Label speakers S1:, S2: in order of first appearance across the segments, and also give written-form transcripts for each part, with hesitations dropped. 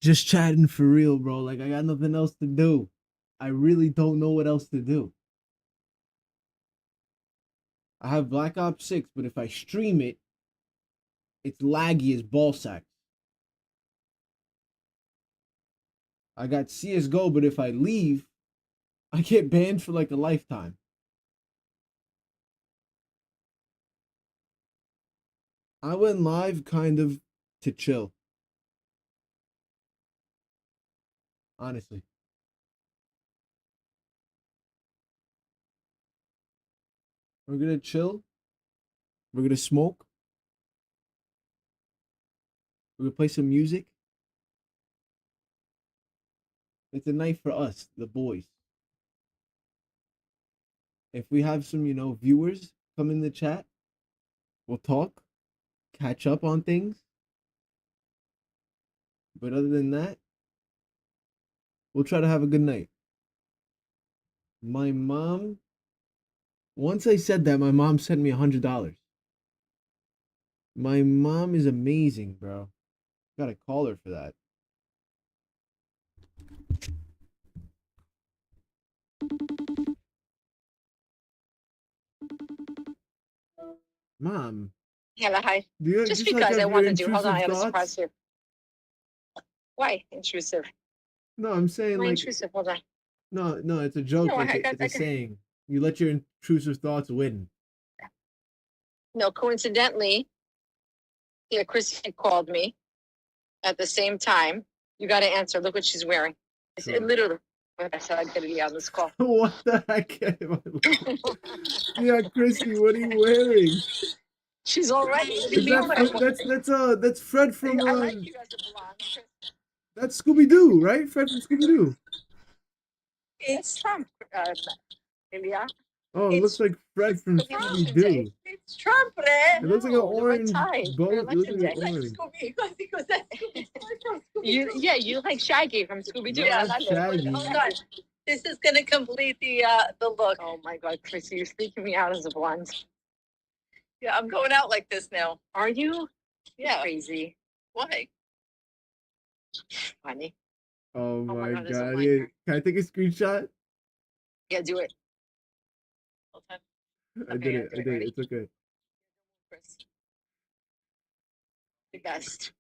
S1: Just chatting for real, bro. Like I got nothing else to do. I really don't know what else to do. I have Black Ops 6, but if I stream it, it's laggy as ball sacks. I got CS:GO, but if I leave, I get banned for like a lifetime. I went live kind of to chill, honestly. We're gonna chill. We're gonna smoke. We're gonna play some music. It's a night for us, the boys. If we have some, viewers come in the chat, we'll talk, catch up on things. But other than that, we'll try to have a good night. My mom, once I said that, my mom sent me $100. My mom is amazing, bro. Gotta call her for that. Mom,
S2: Hello, hi.
S1: do you
S2: Just
S1: just like
S2: because I
S1: have your
S2: wanted to. Hold on, I
S1: intrusive
S2: have a surprise
S1: thoughts?
S2: here. Why intrusive?
S1: No, I'm saying
S2: Why
S1: like
S2: intrusive? Hold on.
S1: no, it's a joke.
S2: No,
S1: It's a, it's a saying. You let your intrusive thoughts win.
S2: no. Coincidentally, yeah, Chrissy called me at the same time. You got to answer. Look what she's wearing. It's
S1: Sure.
S2: literally. I said I'm gonna be on this call.
S1: What the heck? Yeah, Chrissy, what are you wearing?
S2: She's all right.
S1: Is that's Fred from
S2: I like you as a blonde.
S1: that's Scooby Doo, right? Fred from Scooby Doo.
S2: It's Trump, Ilya.
S1: Oh, it looks like Fred from Scooby Doo.
S2: It's Trump, right?
S1: It looks like an orange boat. It looks
S2: Election
S1: like
S2: day.
S1: orange.
S2: Because that's you like Shaggy from Scooby Doo.
S1: No,
S2: Yeah,
S1: not Shaggy.
S2: hold on. This is gonna complete the look. Oh my God, Chrissy, you're freaking me out as a blonde. Yeah, I'm going out like this now. Are you? Yeah. Crazy. Why? Funny.
S1: Oh my
S2: God, there's a
S1: god!
S2: line
S1: Yeah.
S2: here.
S1: Can I take a screenshot?
S2: Yeah, do it.
S1: I did it.
S2: Ready?
S1: It's okay.
S2: Chris. The best.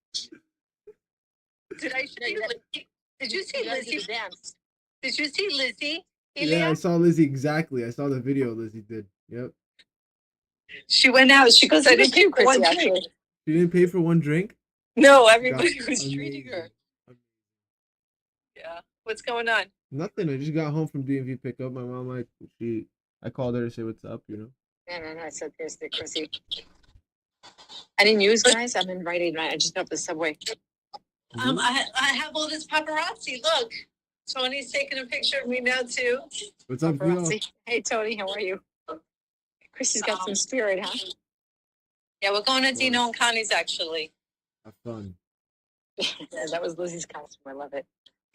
S2: Did I show you Lizzie? Did you see Lizzie dance? Did you see Lizzie?
S1: Yeah, I saw Lizzie exactly. I saw the video Lizzie did. Yep.
S2: She went out. She goes, I didn't pay for one drink.
S1: She didn't pay for one drink?
S2: No, everybody was treating her. Yeah. What's going on?
S1: Nothing. I just got home from DMV pickup. My mom, I called her to say what's up,
S2: No. I said, there's the Chrissy. Any news, guys? I'm invited. I just got off the subway. I have all this paparazzi. Look, Tony's taking a picture of me now too.
S1: What's up, Theo?
S2: Hey, Tony, how are you? Chrissy's got some spirit, huh? Yeah, we're going to Dino and Connie's actually.
S1: Have fun.
S2: Yeah, that was Lizzie's costume. I love it.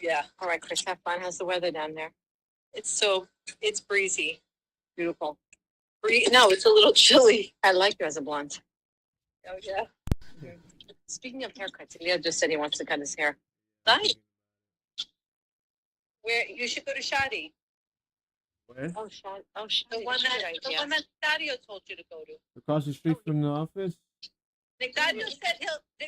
S2: Yeah. All right, Chris, have fun. How's the weather down there? It's breezy. Beautiful. No, it's a little chilly. I like you as a blonde. Oh, yeah. Speaking of haircuts, Leo just said he wants to cut his hair. Nice. Where you should go to Shadi.
S1: Where?
S2: Oh, Shadi. The one that Dario told you to go to.
S1: Across the street from the office?
S2: Dario said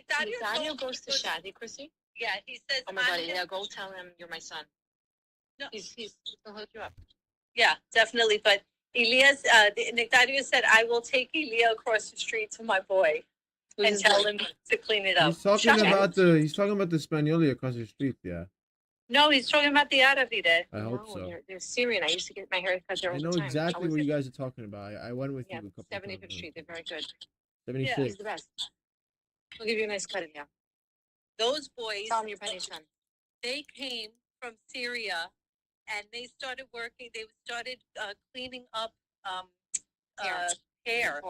S2: Dario goes to Shadi, Chrissy. Yeah, he says. Oh my God! Yeah, go tell him you're my son. No, he'll hook you up. Yeah, definitely. But Elias, Dario said, I will take Elia across the street to my boy and tell him to clean it up.
S1: He's talking about the Spanioli across the street, yeah.
S2: No, he's talking about the Aravide.
S1: I hope so.
S2: They're Syrian. I used to get my hair cut there all the time.
S1: I know exactly what you guys are talking about. I went with you a couple
S2: 75th
S1: times.
S2: Street. They're very good.
S1: 76.
S2: Yeah, he's the best. We'll give you a nice cut in here. Those boys, tell me your penny son. They came from Syria, and they started working. They started cleaning up hair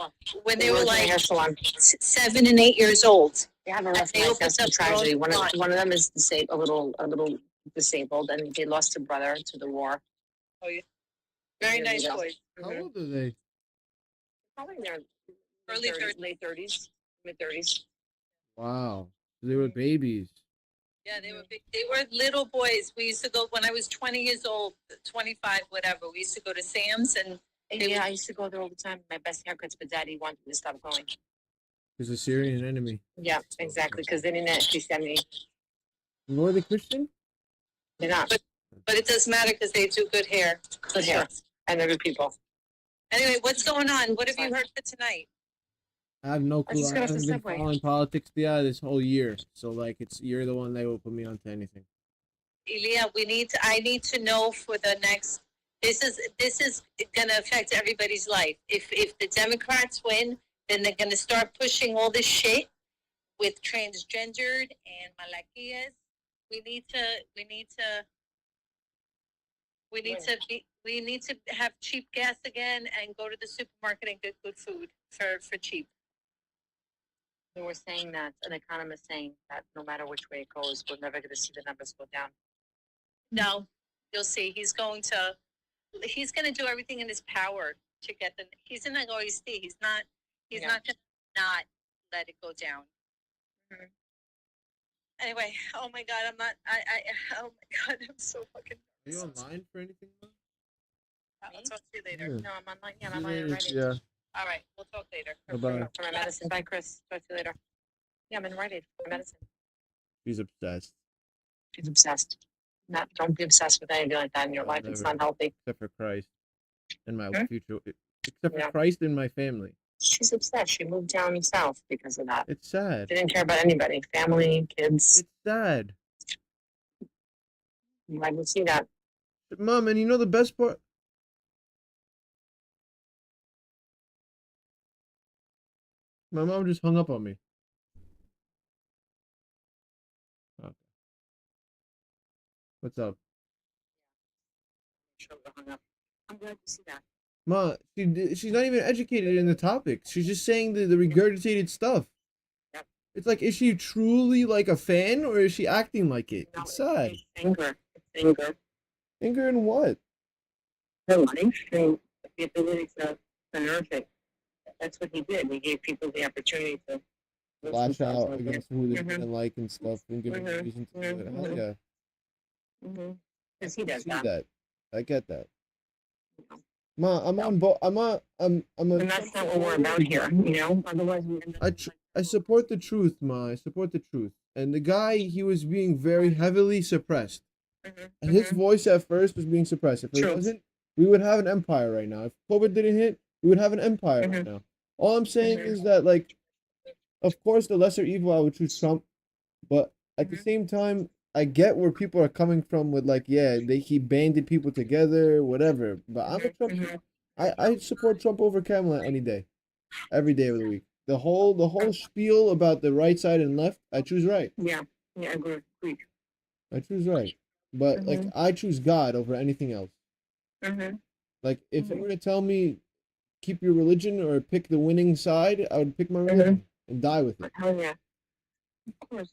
S2: when they were like 7 and 8 years old. They have a rough life. That's some tragedy. One of them is a little disabled, and they lost a brother to the war. Oh yeah, very nice boys.
S1: How old are they?
S2: Probably in their late 30s, mid 30s.
S1: Wow, they were babies.
S2: Yeah, they were big. They were little boys. We used to go when I was 20 years old, 25, whatever. We used to go to Sam's and yeah, I used to go there all the time. My best haircuts, but Daddy wanted me to stop going.
S1: He's a Syrian enemy.
S2: Yeah, exactly. Because they didn't actually send me.
S1: Nor the Christian?
S2: They're not. But it doesn't matter because they do good hair. Good hair. And they're good people. Anyway, what's going on? What have you heard for tonight?
S1: I have no
S2: I
S1: clue.
S2: just
S1: I
S2: got off the
S1: haven't been
S2: subway.
S1: following politics this whole year. So like you're the one that will put me onto anything.
S2: Ilya, I need to know for the next this is gonna affect everybody's life. If the Democrats win, then they're gonna start pushing all this shit with transgendered and malakias. We need to have cheap gas again and go to the supermarket and get good food for cheap. They were saying that an economist saying that no matter which way it goes, we're never going to see the numbers go down. No, you'll see. He's going to do everything in his power to get the. He's in an OEC. He's not going to not let it go down. Mm-hmm. Anyway, oh my God, I'm not. Oh my God, I'm so fucking.
S1: Are you online for anything?
S2: I'll talk to you later.
S1: Yeah.
S2: No, I'm online. Yeah, I'm online already.
S1: Yeah.
S2: All right, we'll talk later.
S1: Bye-bye.
S2: For my medicine. Bye, Chris. Talk to you later. Yeah, I'm in Rite Aid for my medicine.
S1: She's obsessed.
S2: She's obsessed. Don't be obsessed with anything like that in your life. It's not healthy.
S1: Except for Christ and my future. Except for Christ and my family.
S2: She's obsessed. She moved down south because of that.
S1: It's sad.
S2: She didn't care about anybody. Family, kids.
S1: It's sad.
S2: I can see that.
S1: Mom, and you know the best part? My mom just hung up on me. Okay. What's up?
S2: I'm glad to see that.
S1: Ma, she's not even educated in the topics. She's just saying the regurgitated stuff.
S2: Yep.
S1: It's like, is she truly like a fan or is she acting like it?
S2: No,
S1: it's sad.
S2: It's anger. It's anger.
S1: Anger in what?
S2: Her life and the ability to nerve it. That's what he did. He gave people the opportunity to
S1: lash out against who they didn't like and stuff and give them a reason to do it. Hell yeah.
S2: Because he does
S1: that. I get that. Ma, I'm on both. I'm
S2: and that's not what we're about here, you know. Otherwise,
S1: I support the truth, Ma. I support the truth. And the guy, he was being very heavily suppressed. And his voice at first was being suppressed. If it wasn't, we would have an empire right now. If COVID didn't hit, we would have an empire right now. All I'm saying is that, like, of course, the lesser evil, I would choose Trump. But at the same time, I get where people are coming from with, like, he banded people together, whatever. But I'm a Trump. I support Trump over Kamala any day, every day of the week. The whole spiel about the right side and left, I choose right.
S2: Yeah, I agree.
S1: I choose right, but like I choose God over anything else. Like if you were to tell me keep your religion or pick the winning side, I would pick my religion and die with it.
S2: Hell yeah, of course.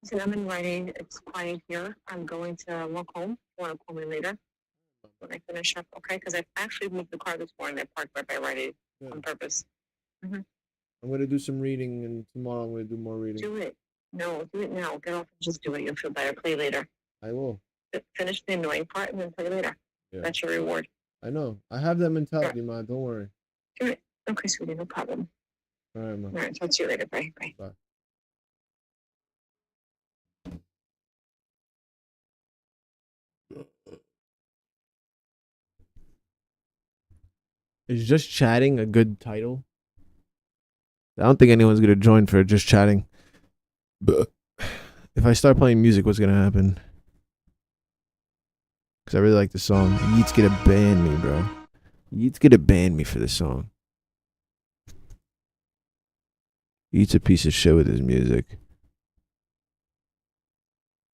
S2: Listen, I'm in Rite Aid. It's quiet here. I'm going to walk home. You want to call me later when I finish up, okay? Because I actually moved the car this morning. I parked right by Rite Aid on purpose.
S1: I'm going to do some reading, and tomorrow I'm going to do more reading.
S2: Do it. No, do it now. Get off and just do it. You'll feel better. Play later.
S1: I will.
S2: Finish the annoying part and then play later. Yeah. That's your reward.
S1: I know. I have that mentality, Ma. Don't worry.
S2: Do it. Okay, sweetie. No problem.
S1: All right, Ma.
S2: All right. Talk to you later. Bye.
S1: Bye. Is just chatting a good title? I don't think anyone's gonna join for just chatting. But if I start playing music, what's gonna happen? Because I really like the song. Yeats gonna ban me, bro. Yeats gonna ban me for this song. Yeats a piece of shit with his music.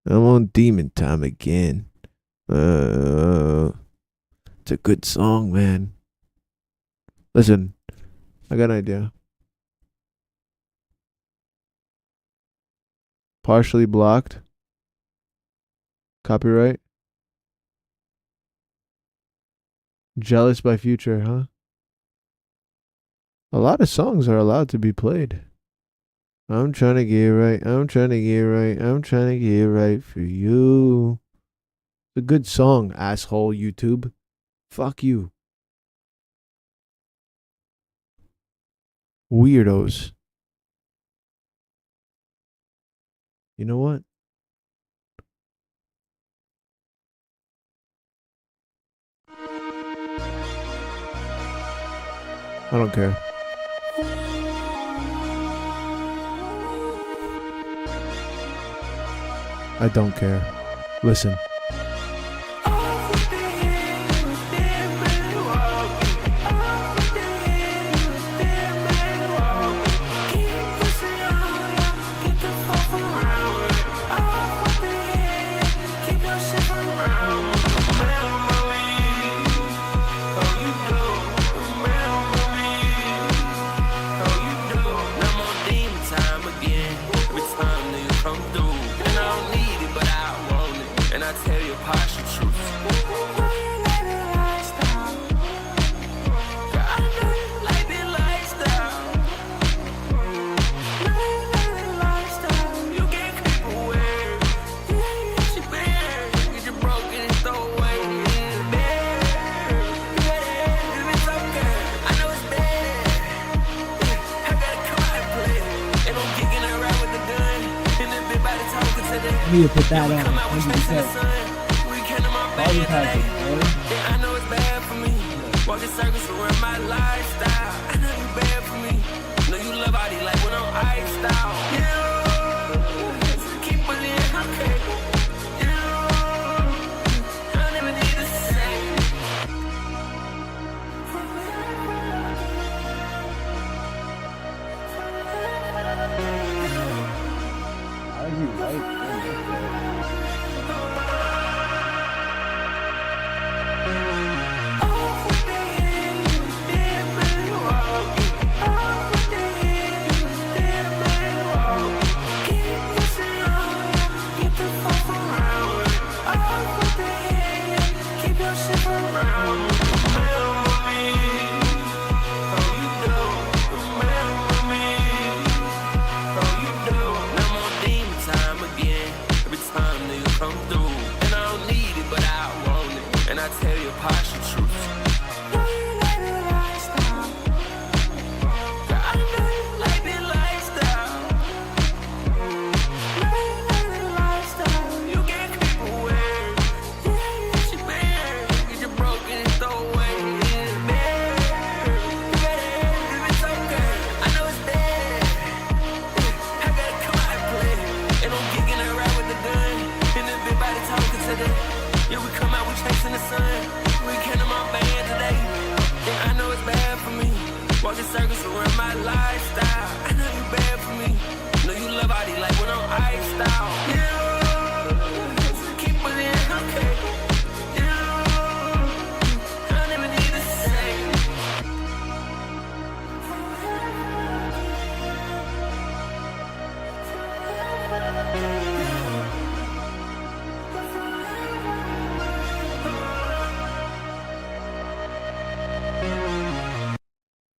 S1: I'm on Demon Time again. It's a good song, man. Listen, I got an idea. Partially blocked. Copyright. Jealous by Future, huh? A lot of songs are allowed to be played. I'm trying to get right. I'm trying to get right. I'm trying to get right for you. It's a good song, asshole YouTube. Fuck you. Weirdos. You know what? I don't care. I don't care. Listen.
S3: I need to put that on 100%. All the package,
S4: I know it's bad for me. Walking circles around my lifestyle. I know you bad for me. Know you love body like when I'm iced out. Keep believing, okay. I never need to say.
S1: Are you right?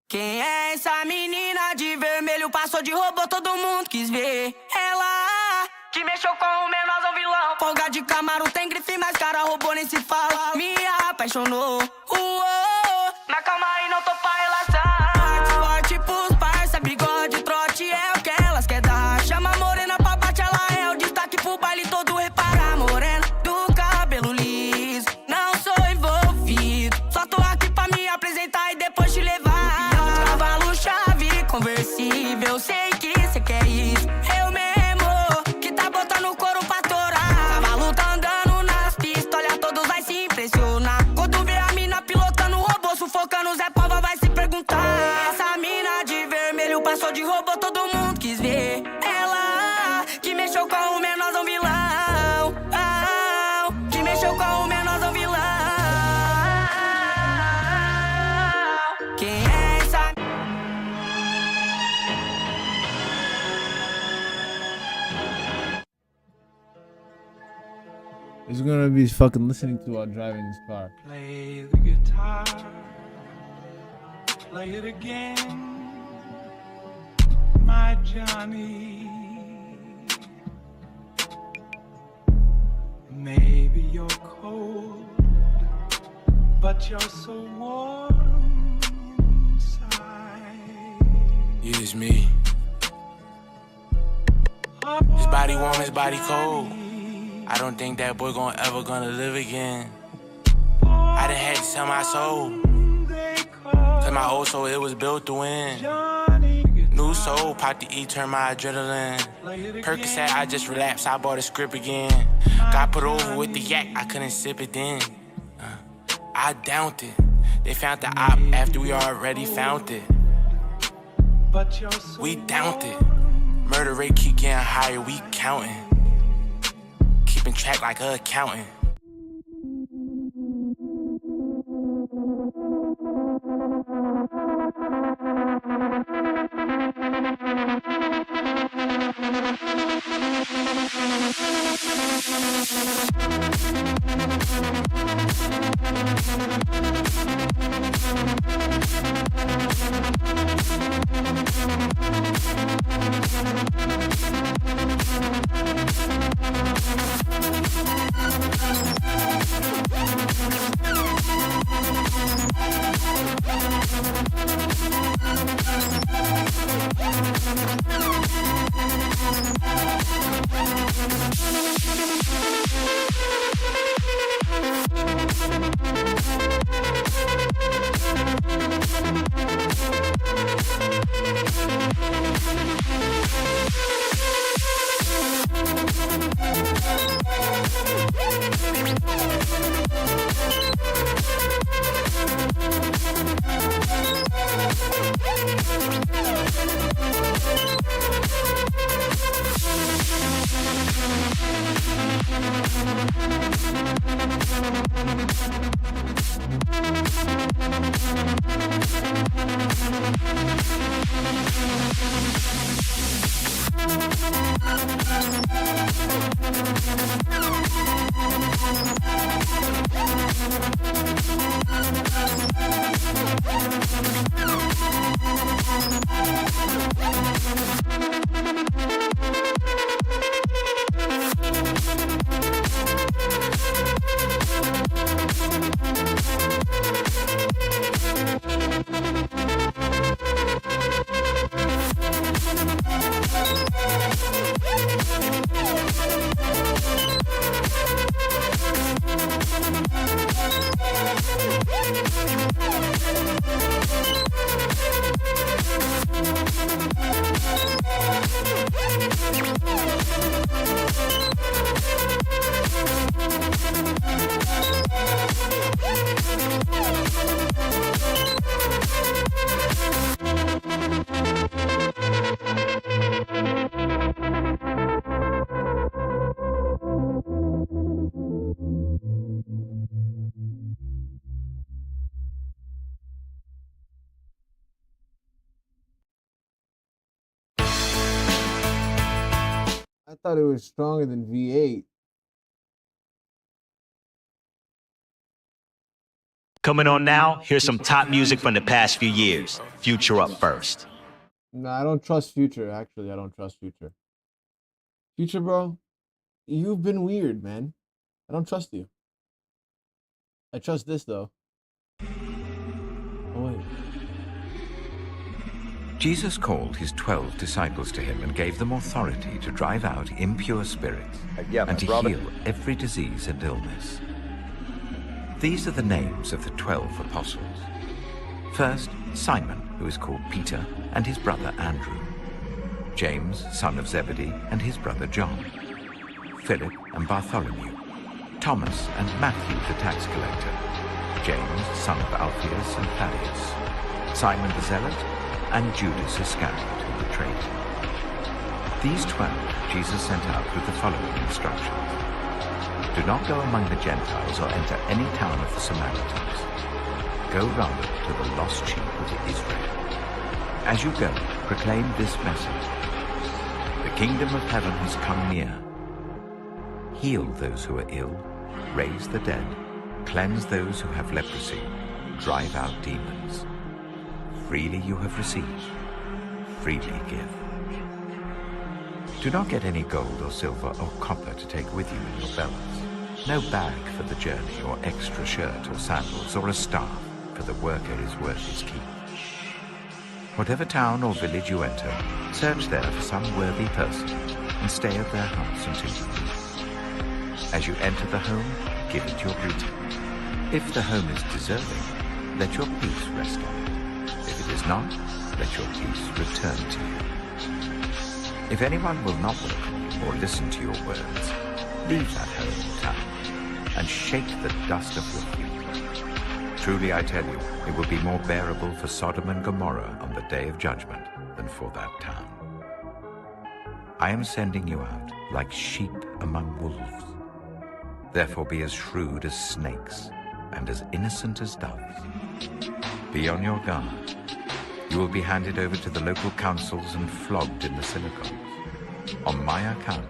S4: Quem é essa menina de vermelho? Passou de robô, todo mundo quis ver. Ela que mexeu com o menorzão vilão. Folga de Camaro tem grife, mas cara robô nem se fala. Me apaixonou. Mas calma aí, não tô pra relação. Forte pros parça, bigode, trote é o que elas quer dar. Chama a morena pra bate, ela é o destaque pro baile todo. Repara, morena do cabelo liso. Não sou envolvido, só tô aqui pra me apresentar e depois te levar. Conversível, sei que cê quer isso. Eu mesmo, que tá botando couro pra torar. Cavalo tá andando nas pistas, olha, todos vai se impressionar. Quando vê a mina pilotando o robô, sufocando Zé Pava, vai se perguntar. Essa mina de vermelho passou de robô, todo mundo quis ver. Ela que mexeu com o menorzão vilão. Que mexeu com o menorzão vilão. Quem é essa?
S1: He's gonna be fucking listening to while driving his car.
S5: Play the guitar, play it again. my Johnny. Maybe you're cold, but you're so warm inside.
S6: Yeah, it's me. His body warm, his body cold. I don't think that boy ever gonna live again. I done had to sell my soul, cause my old soul, it was built to win. New soul, pop the E, turn my adrenaline. Percocet, I just relapsed, I bought a script again. Got put over with the yak, I couldn't sip it then. I downed it. They found the op after we already found it. We downed it. Murder rate keep getting higher, we counting. Keeping track like a accountant.
S1: I thought it was stronger than V8.
S7: Coming on now, here's some top music from the past few years. Future up first.
S1: No, I don't trust Future. Actually, I don't trust Future. Future, bro, you've been weird, man. I don't trust you. I trust this, though. Oh, wait.
S8: Jesus called his 12 disciples to him and gave them authority to drive out impure spirits and to heal every disease and illness. These are the names of the 12 apostles. First, Simon, who is called Peter, and his brother Andrew. James, son of Zebedee, and his brother John. Philip and Bartholomew. Thomas and Matthew the tax collector. James, son of Alphaeus and Thaddeus. Simon the Zealot, and Judas Iscariot, who betrayed him. These 12 Jesus sent out with the following instructions. Do not go among the Gentiles or enter any town of the Samaritans. Go rather to the lost sheep of Israel. As you go, proclaim this message. The kingdom of heaven has come near. Heal those who are ill, raise the dead, cleanse those who have leprosy, drive out demons. Freely you have received, freely give. Do not get any gold or silver or copper to take with you in your belts. No bag for the journey, or extra shirt or sandals, or a staff, for the worker is worth his keep. Whatever town or village you enter, search there for some worthy person and stay at their house until you leave. As you enter the home, give it your greeting. If the home is deserving, let your peace rest on it. If it is not, let your peace return to you. If anyone will not welcome you or listen to your words, leave that home or town and shake the dust of your feet. Truly I tell you, it will be more bearable for Sodom and Gomorrah on the day of judgment than for that town. I am sending you out like sheep among wolves. Therefore be as shrewd as snakes and as innocent as doves. Be on your guard. You will be handed over to the local councils and flogged in the synagogues. On my account,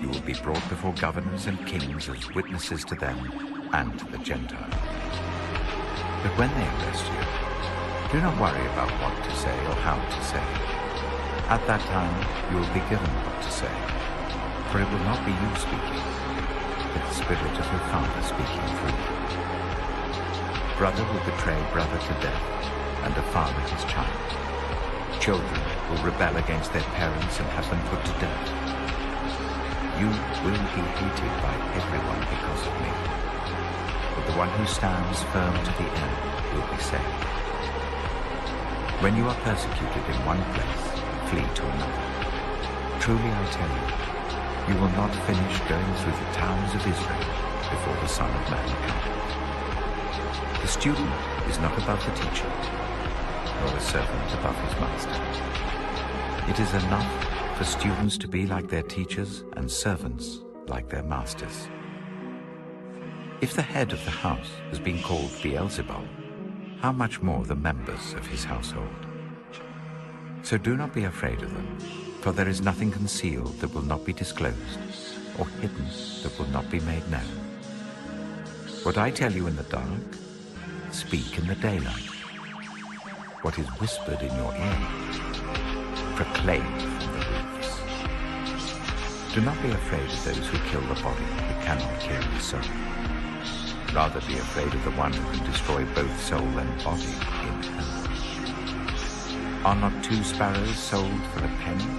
S8: you will be brought before governors and kings as witnesses to them and to the Gentiles. But when they arrest you, do not worry about what to say or how to say it. At that time, you will be given what to say, for it will not be you speaking, but the Spirit of your Father speaking through you. Brother will betray brother to death, and a father his child. Children will rebel against their parents and have them put to death. You will be hated by everyone because of me, but the one who stands firm to the end will be saved. When you are persecuted in one place, flee to another. Truly I tell you, you will not finish going through the towns of Israel before the Son of Man comes. The student is not above the teacher, nor a servant above his master. It is enough for students to be like their teachers and servants like their masters. If the head of the house has been called Beelzebul, how much more the members of his household? So do not be afraid of them, for there is nothing concealed that will not be disclosed, or hidden that will not be made known. What I tell you in the dark, speak in the daylight. What is whispered in your ear, proclaim from the roofs. Do not be afraid of those who kill the body, but cannot kill the soul. Rather be afraid of the one who can destroy both soul and body in hell. Are not 2 sparrows sold for a penny?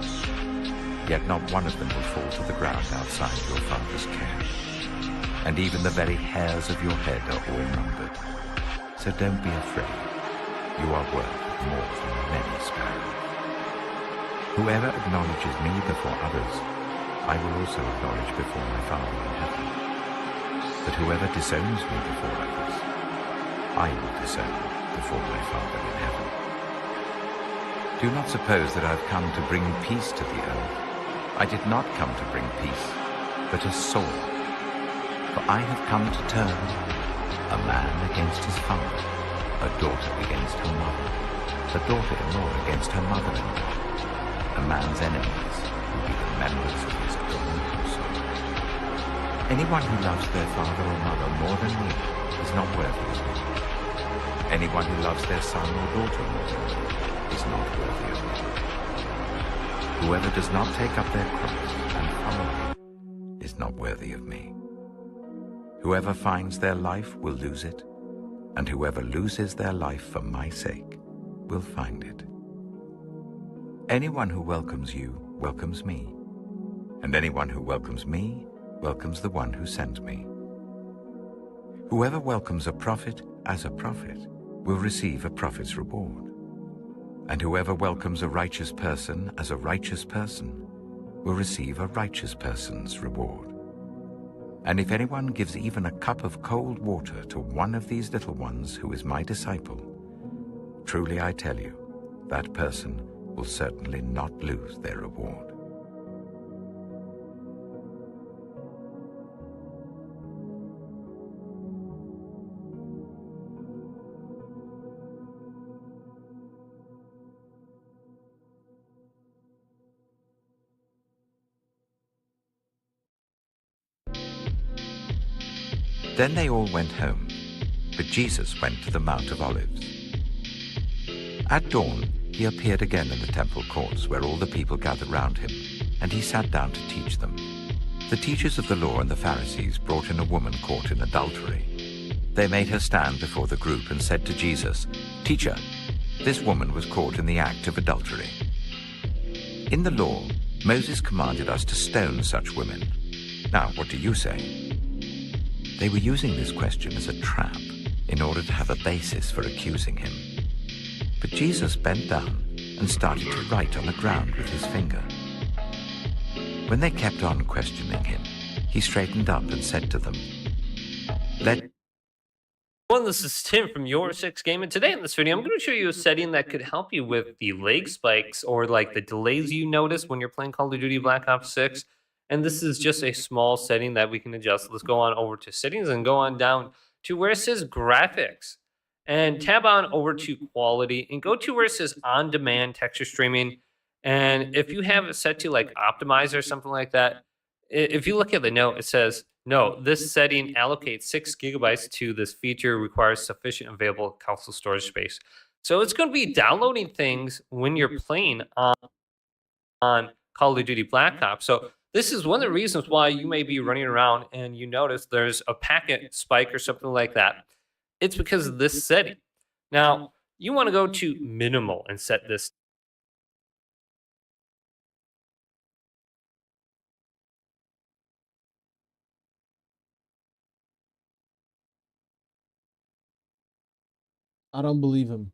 S8: Yet not one of them will fall to the ground outside your Father's care. And even the very hairs of your head are all numbered. So don't be afraid. You are worth more than many sparrows. Whoever acknowledges me before others, I will also acknowledge before my Father in heaven. But whoever disowns me before others, I will disown before my Father in heaven. Do not suppose that I have come to bring peace to the earth. I did not come to bring peace, but a sword. For I have come to turn a man against his father, a daughter against her mother, a daughter-in-law against her mother-in-law. A man's enemies will be the members of his own household. Anyone who loves their father or mother more than me is not worthy of me. Anyone who loves their son or daughter more than me is not worthy of me. Whoever does not take up their cross and follow me is not worthy of me. Whoever finds their life will lose it, and whoever loses their life for my sake will find it. Anyone who welcomes you welcomes me, and anyone who welcomes me welcomes the one who sent me. Whoever welcomes a prophet as a prophet will receive a prophet's reward, and whoever welcomes a righteous person as a righteous person will receive a righteous person's reward. And if anyone gives even a cup of cold water to one of these little ones who is my disciple, truly I tell you, that person will certainly not lose their reward. Then they all went home, but Jesus went to the Mount of Olives. At dawn, he appeared again in the temple courts where all the people gathered round him, and he sat down to teach them. The teachers of the law and the Pharisees brought in a woman caught in adultery. They made her stand before the group and said to Jesus, "Teacher, this woman was caught in the act of adultery. In the law, Moses commanded us to stone such women. Now, what do you say?" They were using this question as a trap in order to have a basis for accusing him. But Jesus bent down and started to write on the ground with his finger. When they kept on questioning him, he straightened up and said to them,
S9: Well, this is Tim from Your Six Game, and today in this video, I'm going to show you a setting that could help you with the lag spikes or like the delays you notice when you're playing Call of Duty Black Ops 6. And this is just a small setting that we can adjust. Let's go on over to settings and go on down to where it says graphics and tab on over to quality and go to where it says on demand texture streaming. And if you have it set to like optimize or something like that, if you look at the note, it says, no, this setting allocates 6 gigabytes to this feature, requires sufficient available console storage space. So it's going to be downloading things when you're playing on Call of Duty Black Ops. So this is one of the reasons why you may be running around and you notice there's a packet spike or something like that. It's because of this setting. Now, you want to go to minimal and set this.
S1: I don't believe him.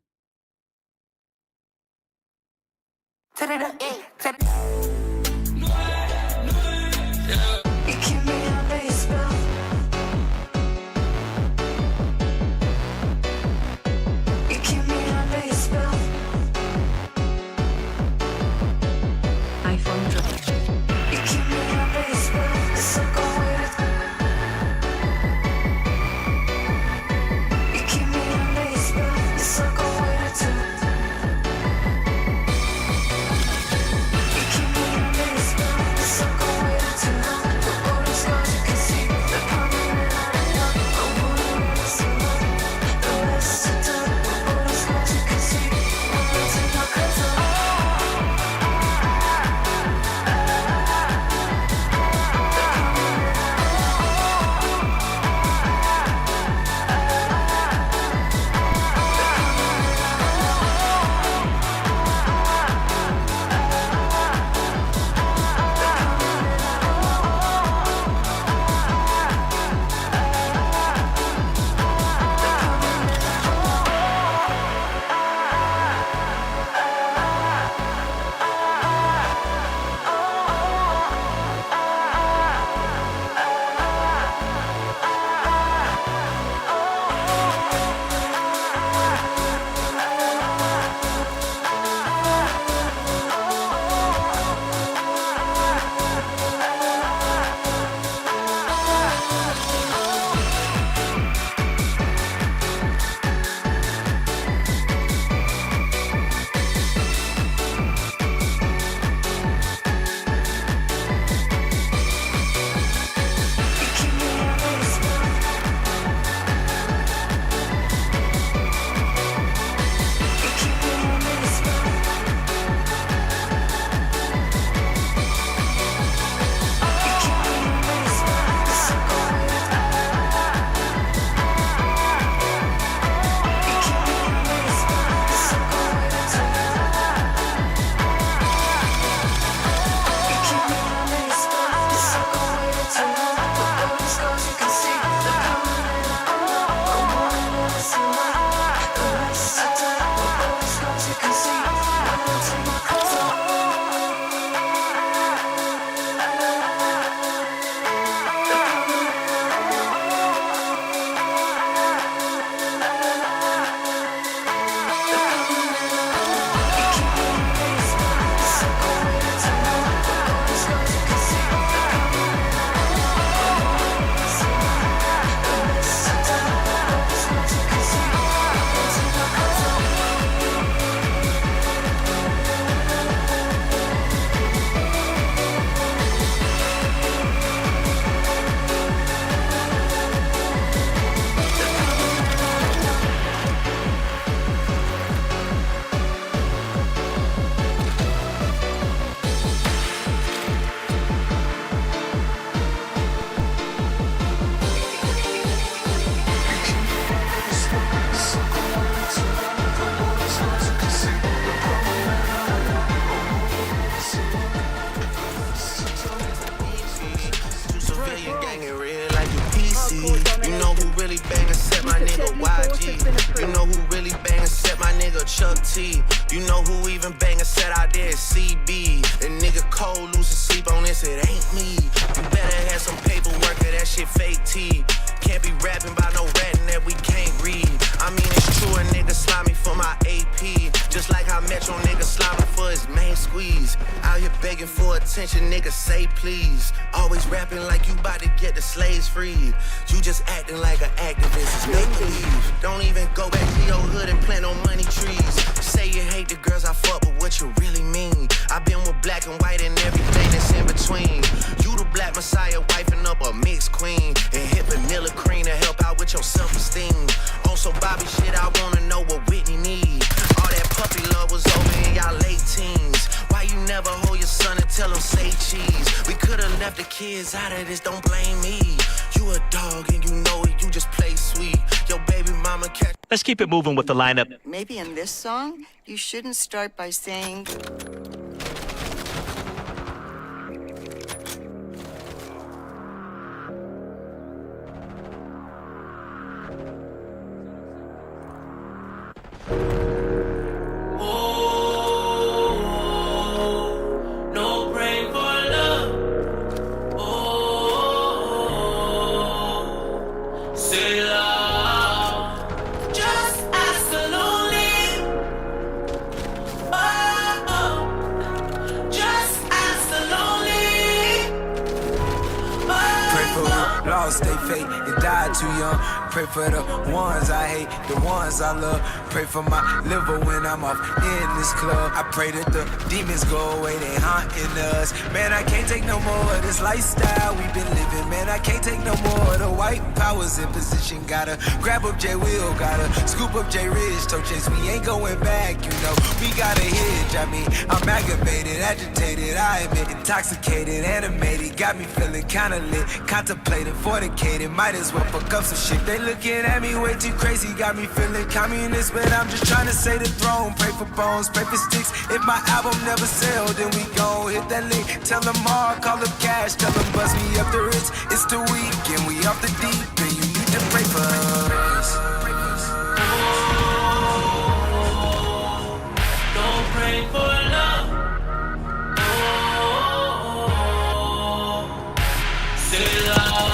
S10: your gang ain't real like you PC. You know who really bang except my nigga YG. You know who really bang except my nigga Chuck T. You know who even bang except out there is CB. And nigga Cole losing sleep on this, it ain't me. You better have some paperwork or that shit fake T. Can't be rapping about no ratting that we can't read. I mean it's true, a nigga slimy for my AP. Just like how Metro nigga slimy for his main squeeze. Out here begging for attention, nigga say please. Always rapping like you bout to get the slaves free. You just acting like an activist, it's make believe. Don't even go back to your hood and plant no money trees. Say you hate the girls I fuck, but what you really mean? I've been with black and white and everything that's in between. You the black messiah, wifing up a mixed queen. And hit vanilla cream to help out with your self-esteem. On some Bobby shit, I wanna know what Whitney need. All that puppy love was over in y'all late teens. Why you never hold your son and tell him say cheese? We could've left the kids out of this, don't blame me. You a dog and you know it, you just play sweet. Your baby mama catch.
S7: Let's keep it moving with the lineup.
S11: Maybe in this song, you shouldn't start by saying...
S3: Stay fake and die too young. Pray for the ones I hate, the ones I love. Pray for my liver when I'm off in this club. I pray that the demons go away, they haunting us. Man, I can't take no more of this lifestyle we've been living. Man, I can't take no more of the white powers in position. Gotta grab up J Will, gotta scoop up J Ridge. Toe chase, we ain't going back, you know. We got a hitch, I mean, I'm aggravated, agitated, I admit. Intoxicated, animated, got me feeling kinda lit. Contemplating, fornicating, might as well fuck up some shit. They looking at me way too crazy, got me feeling communist, but I'm just trying to say the throne. Pray for bones, pray for sticks. If my album never sell, then we gon' hit that link. Tell them all, call up cash, tell them buzz me up the Ritz. It's the weekend, we off the deep, and you need to pray for us.
S5: Don't pray for love. Say love.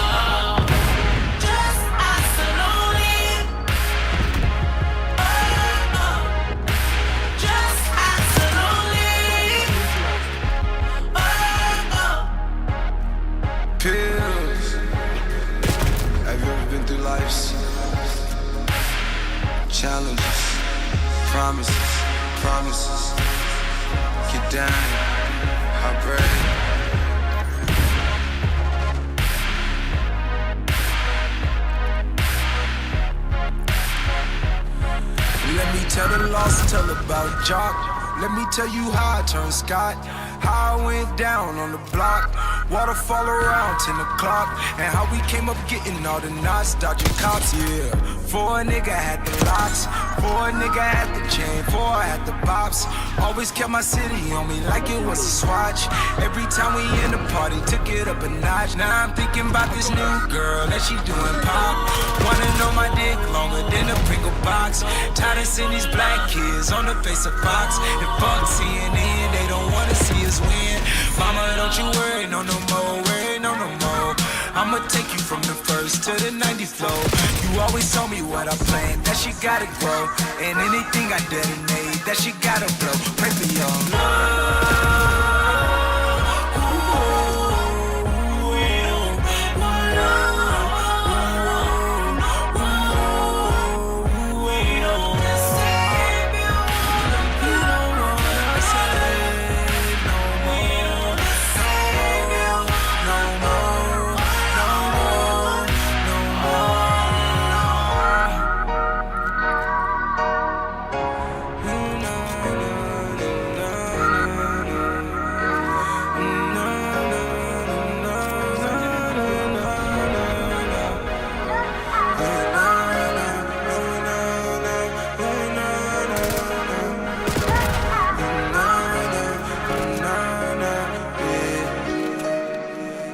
S3: Challenges, promises, get down, heartbreak. Let me tell the lost, tell about Jock. Let me tell you how I turned Scott. How I went down on the block. Waterfall around 10 o'clock. And how we came up getting all the knots, dodging cops, yeah. 4 nigga had the locks. 4 nigga had the chain. 4 had the bops. Always kept my city on me like it was a swatch. Every time we in the party, took it up a notch. Now I'm thinking about this new girl that she doing pop. Wanna know my dick longer than a Pringle box. Tired of seeing these black kids on the face of Fox. And fuck CNN, they don't wanna see us win. Mama, don't you worry, no more, worry, no more. I'ma take you from the first to the 90th floor. You always told me what I planned, that she gotta grow. And anything I detonate, that she gotta blow. Pray for your love.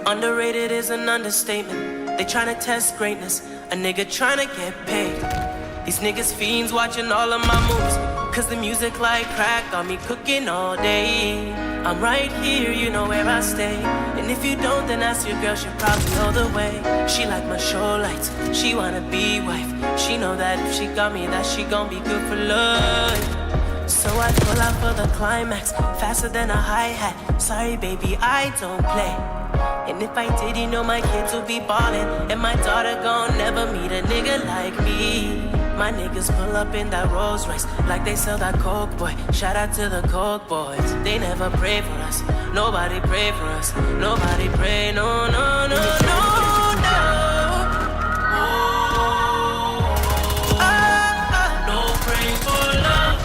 S4: Underrated is an understatement. They tryna test greatness, a nigga tryna get paid. These niggas fiends watching all of my moves, cause the music like crack got me cooking all day. I'm right here, you know where I stay. And if you don't, then ask your girl, she probably know the way. She like my show lights, she wanna be wife. She know that if she got me, that she gon' be good for life. So I pull out for the climax, faster than a hi-hat. Sorry baby, I don't play. And if I did, you know my kids will be ballin'. And my daughter gon' never meet a nigga like me. My niggas pull up in that Rolls Royce like they sell that Coke, boy. Shout out to the Coke boys. They never pray for us. Nobody pray for us. Nobody pray, no, no, no, no, no.
S5: No praying for love.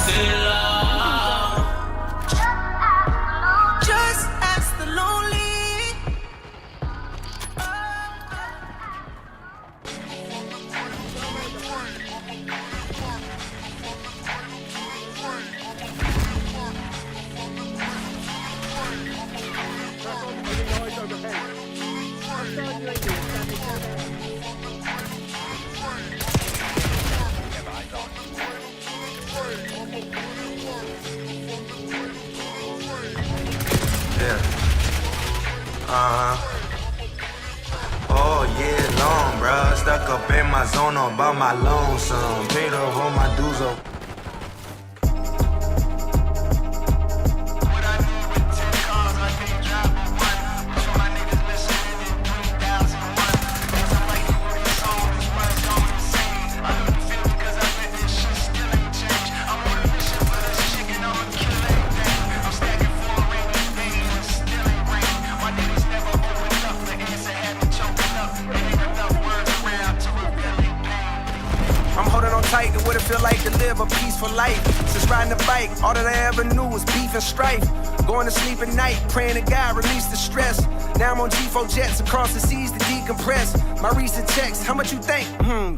S5: Say love.
S4: Just ask the lonely.
S10: All year long, bruh. Stuck up in my zone all by my lonesome. Paid off all my dues up. I'm holding on tight to what it feel like to live a peaceful life. Since riding the bike, all that I ever knew was beef and strife. Going to sleep at night, praying to God release the stress. Now I'm on G4 jets across the seas to decompress. My recent checks, how much you think?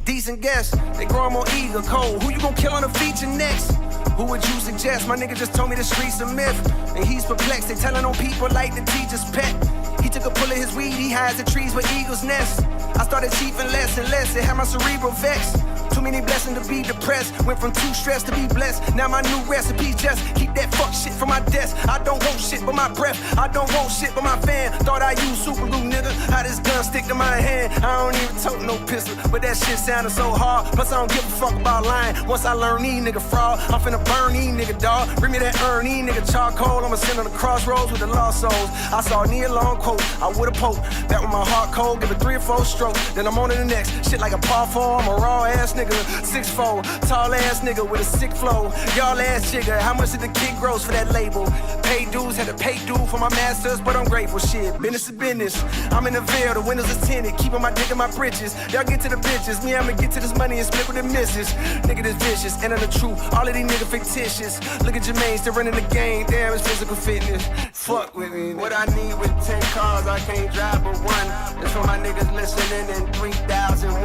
S10: Decent guess. They growing more eager, cold. Who you gonna kill on the feature next? Who would you suggest? My nigga just told me the streets a myth. And he's perplexed, they telling on people like the teacher's pet. He took a pull of his weed, he hides the trees where eagles nest. I started chiefing less and less, it had my cerebral vexed. Too many blessings to be depressed. Went from too stressed to be blessed. Now my new recipe just keep that fuck shit from my desk. I don't want shit but my breath. I don't want shit but my fan. Thought I used super glue, nigga. How this gun stick to my hand? I don't even tote no pistol, but that shit sounded so hard. Plus I don't give a fuck about lying. Once I learn these nigga fraud, I'm finna burn these nigga dog. Bring me that Ernie nigga charcoal. I'ma send on the crossroads with the lost souls. I saw a near long quote. I would've poked that with my heart cold. Give it 3 or 4 strokes. Then I'm on to the next. Shit like a par 4. I'm a raw ass nigga. 6'4", tall ass nigga with a sick flow. Y'all ass jigger, how much did the kid gross for that label? Paid dues, had to pay due for my masters, but I'm grateful. Shit, business is business. I'm in the Ville, the windows are tinted, keeping my dick in my britches. Y'all get to the bitches, me I'ma get to this money and split with the misses. Nigga this vicious, and I'm the truth. All of these niggas fictitious. Look at Jermaine still running the game. Damn, it's physical fitness. Fuck with me. What I need with 10 cars, I can't drive but one. It's for my niggas listening in 3001.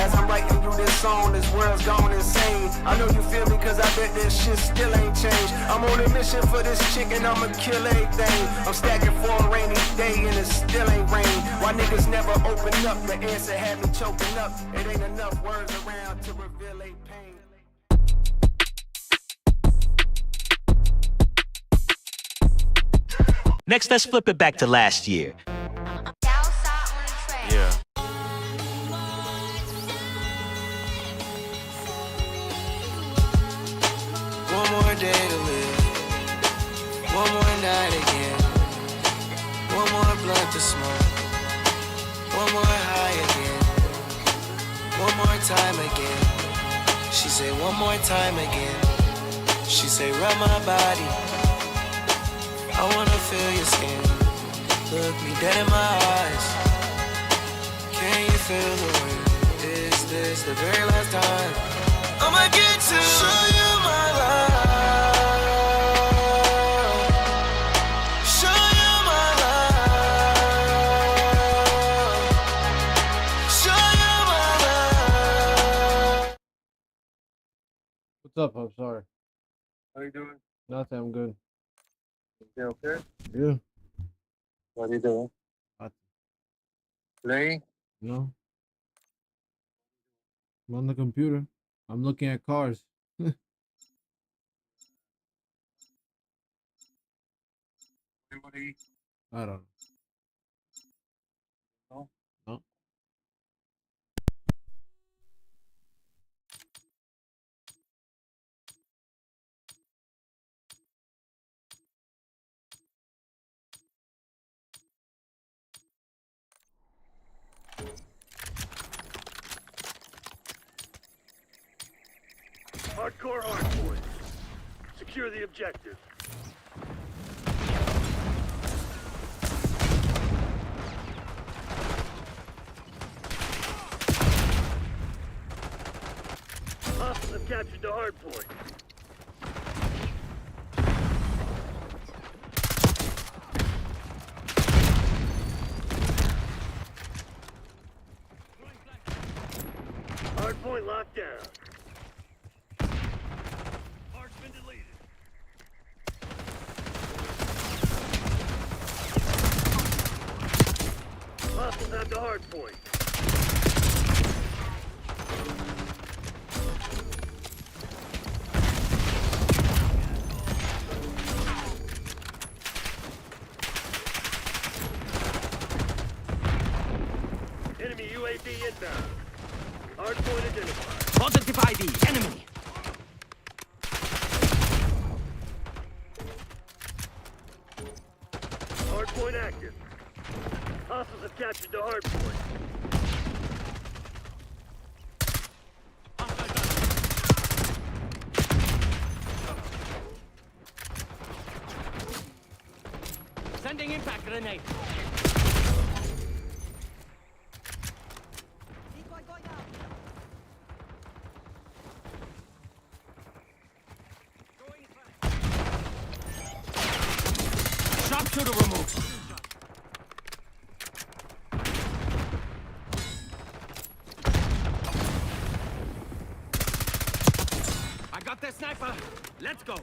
S10: As I'm writing you this song, this world's gone insane. I know you feel me, cause I bet this shit still ain't changed. I'm on a mission for this chick and I'ma kill everything. I'm stacking for a rainy day and it still ain't rain. Why niggas never open up? The answer had me choking up. It ain't enough words around to reveal a pain.
S7: Next, let's flip it back to last year.
S6: Yeah.
S10: One more day to live. One more night again. One more blunt to smoke. One more high again. One more time again. She say one more time again. She say rub my body. I wanna feel your skin. Look me dead in my eyes. Can you feel the wind? Is this the very last time? I'ma get to show you my love. Show you my love. Show you my love.
S1: What's up? I'm sorry.
S10: How you doing?
S1: Nothing. I'm good.
S12: You okay?
S1: Yeah.
S12: What are you doing?
S1: What?
S12: Playing?
S1: No. I'm on the computer. I'm looking at cars.
S12: What do you eat?
S1: I don't know.
S12: No?
S1: No.
S13: Hardcore hardpoint. Secure the objective. Hostiles have captured the hardpoint. Hardpoint locked down. Hard's been deleted. Hostiles have the hardpoint. Enemy UAV inbound. Hardpoint identified.
S4: Positive ID, enemy.
S13: Hardpoint active. Hostiles have captured the hardpoint.
S4: Sending impact grenade. Sharpshooter removed. I got the sniper. Let's go.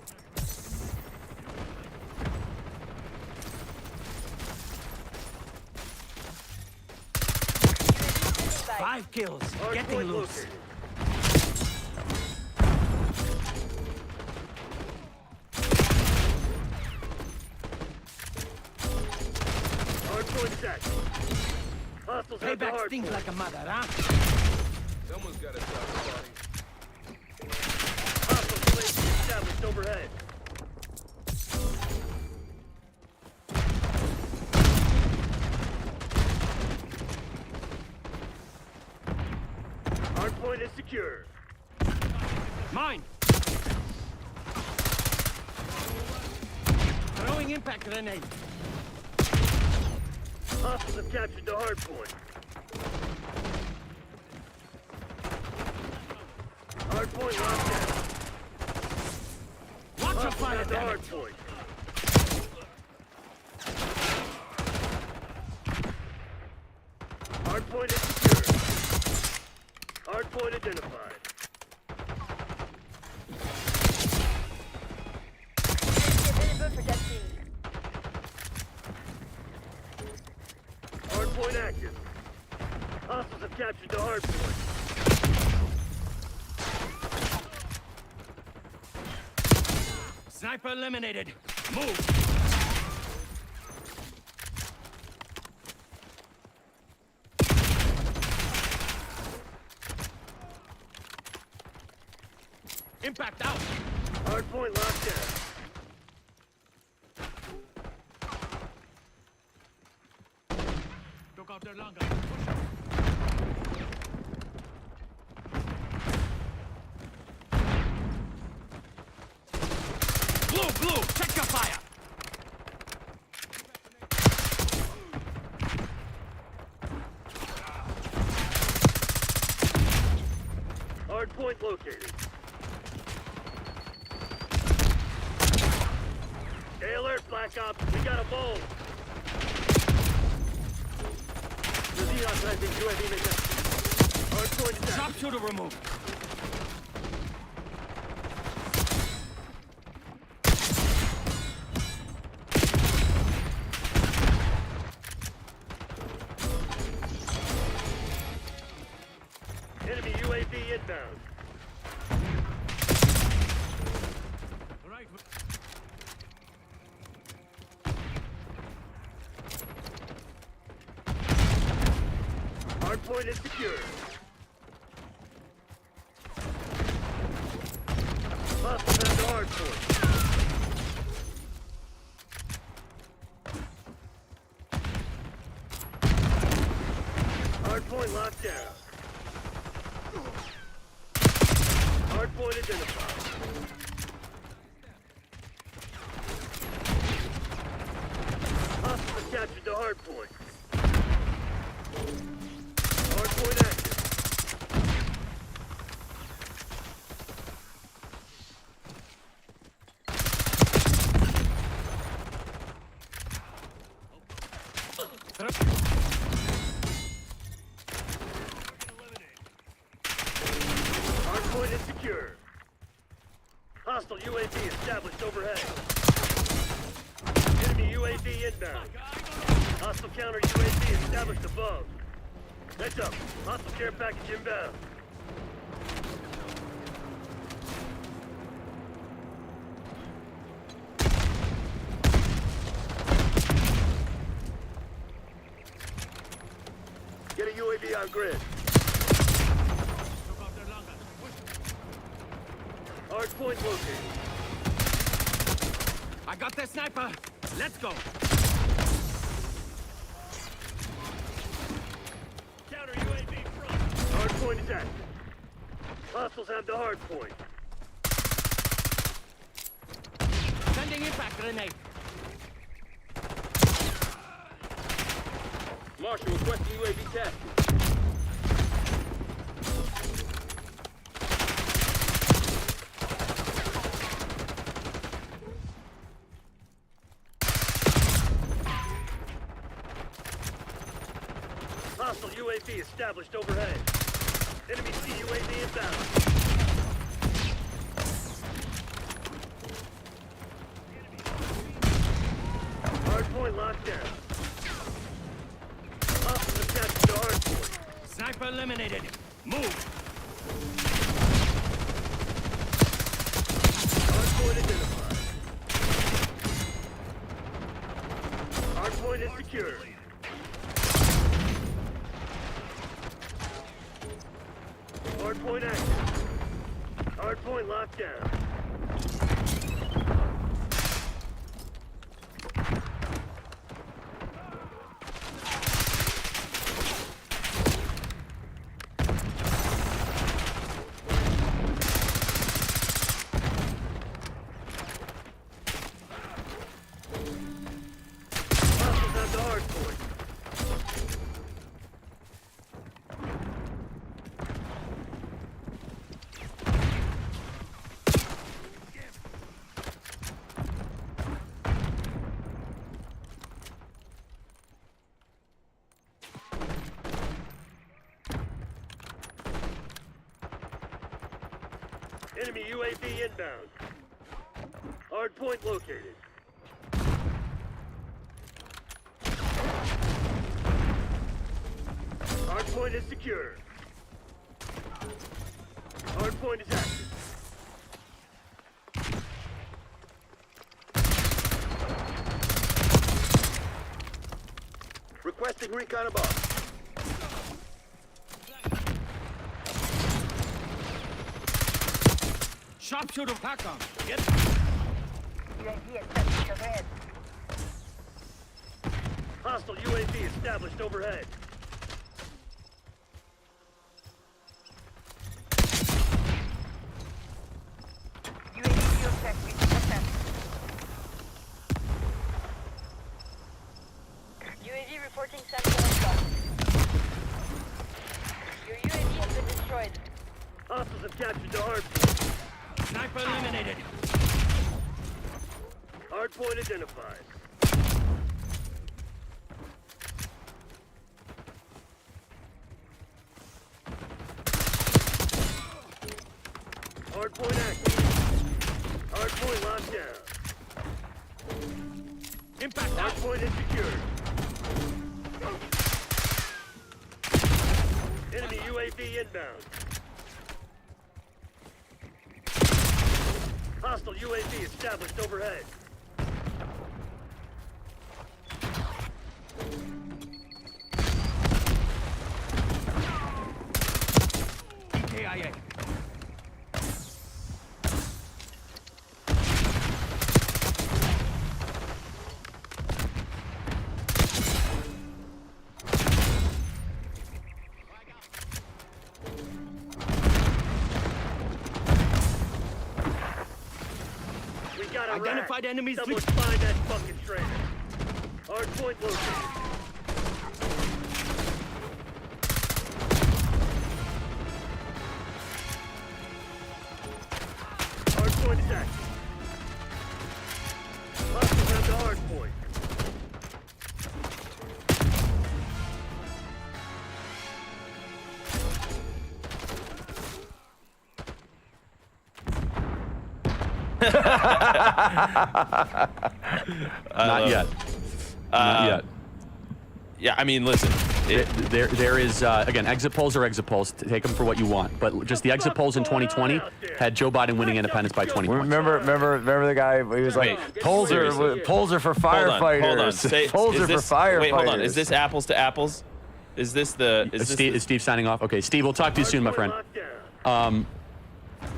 S4: Five kills. Getting
S13: Hardpoint
S4: loose.
S13: located. Hardpoint set. Hostiles have the
S4: Payback stings
S13: hardpoint.
S4: like a mother, huh?
S12: Someone's got to stop the party.
S13: Hostile UAV established overhead. Hardpoint is secure.
S4: Mine. Throwing impact grenade.
S13: Hostiles have captured the hardpoint. Hardpoint locked down.
S4: Watch your
S13: Hostiles
S4: fire,
S13: have the
S4: damn it.
S13: hardpoint. Hardpoint is secure. Hardpoint identified. Hardpoint active. Hostiles have captured the hardpoint.
S4: Sniper eliminated. Move. Impact out.
S13: Hardpoint locked down.
S4: Took out their longer. Blue, check your fire.
S13: Hardpoint located. Stay alert, Black Ops. We got a bull. The Xenos has been UAV mission. Hardpoint is active.
S4: Sharpshooter removed.
S13: inbound. All right. Hardpoint is secure. Hostiles have the hardpoint. Hardpoint locked down. Hardpoint identified. Hostiles have captured the hardpoint. Hardpoint active. Hardpoint is secure. Hostile UAV established overhead. Enemy UAV inbound. Hostile counter UAV established above. Heads up. Hostile care package inbound. Get a UAV on grid. Hardpoint located.
S14: I got the sniper. Let's go.
S13: Counter UAV front. Hardpoint is active. Hostiles have the hardpoint.
S14: Sending impact grenade.
S13: Marshal requesting UAV test. Hostile UAV established overhead. Enemy CUAV inbound. Hardpoint locked down. Hostiles have captured the hardpoint.
S14: Sniper eliminated. Move.
S13: Hardpoint identified. Hardpoint is secure. Hardpoint active. Hardpoint locked down. Hostiles have the hardpoint. Enemy UAV inbound. Hardpoint located. Hardpoint is secure. Hardpoint is active. Requesting recon above.
S14: Sharpshooter pack on. Get.
S13: Hostile UAV established overhead.
S2: UAV reporting Sentinel spot. Your UAV has been destroyed.
S13: Hostiles have captured the hardpoint.
S14: Sniper eliminated.
S13: Hardpoint identified. Hardpoint active. Hardpoint locked down.
S14: Impact out.
S13: Hardpoint is secured. Enemy UAV inbound. Hostile UAV established overhead.
S14: KIA.
S13: We got a
S14: Identified
S13: rat.
S14: enemies.
S13: Someone find that fucking traitor. Hard point located. Hard point is active. Hostile have the hard point.
S15: Not yet. Not yet.
S16: Yeah, I mean, listen.
S15: There is, again, exit polls are exit polls. Take them for what you want. But just the exit polls in 2020 had Joe Biden winning independence by 20 points.
S17: Remember the guy? He was like, polls are for firefighters.
S16: Hold on.
S17: Polls are for firefighters.
S16: Wait, hold on. Is this apples to apples? Is this the? Is
S15: Steve signing off? Okay, Steve, we'll talk to you soon, my friend.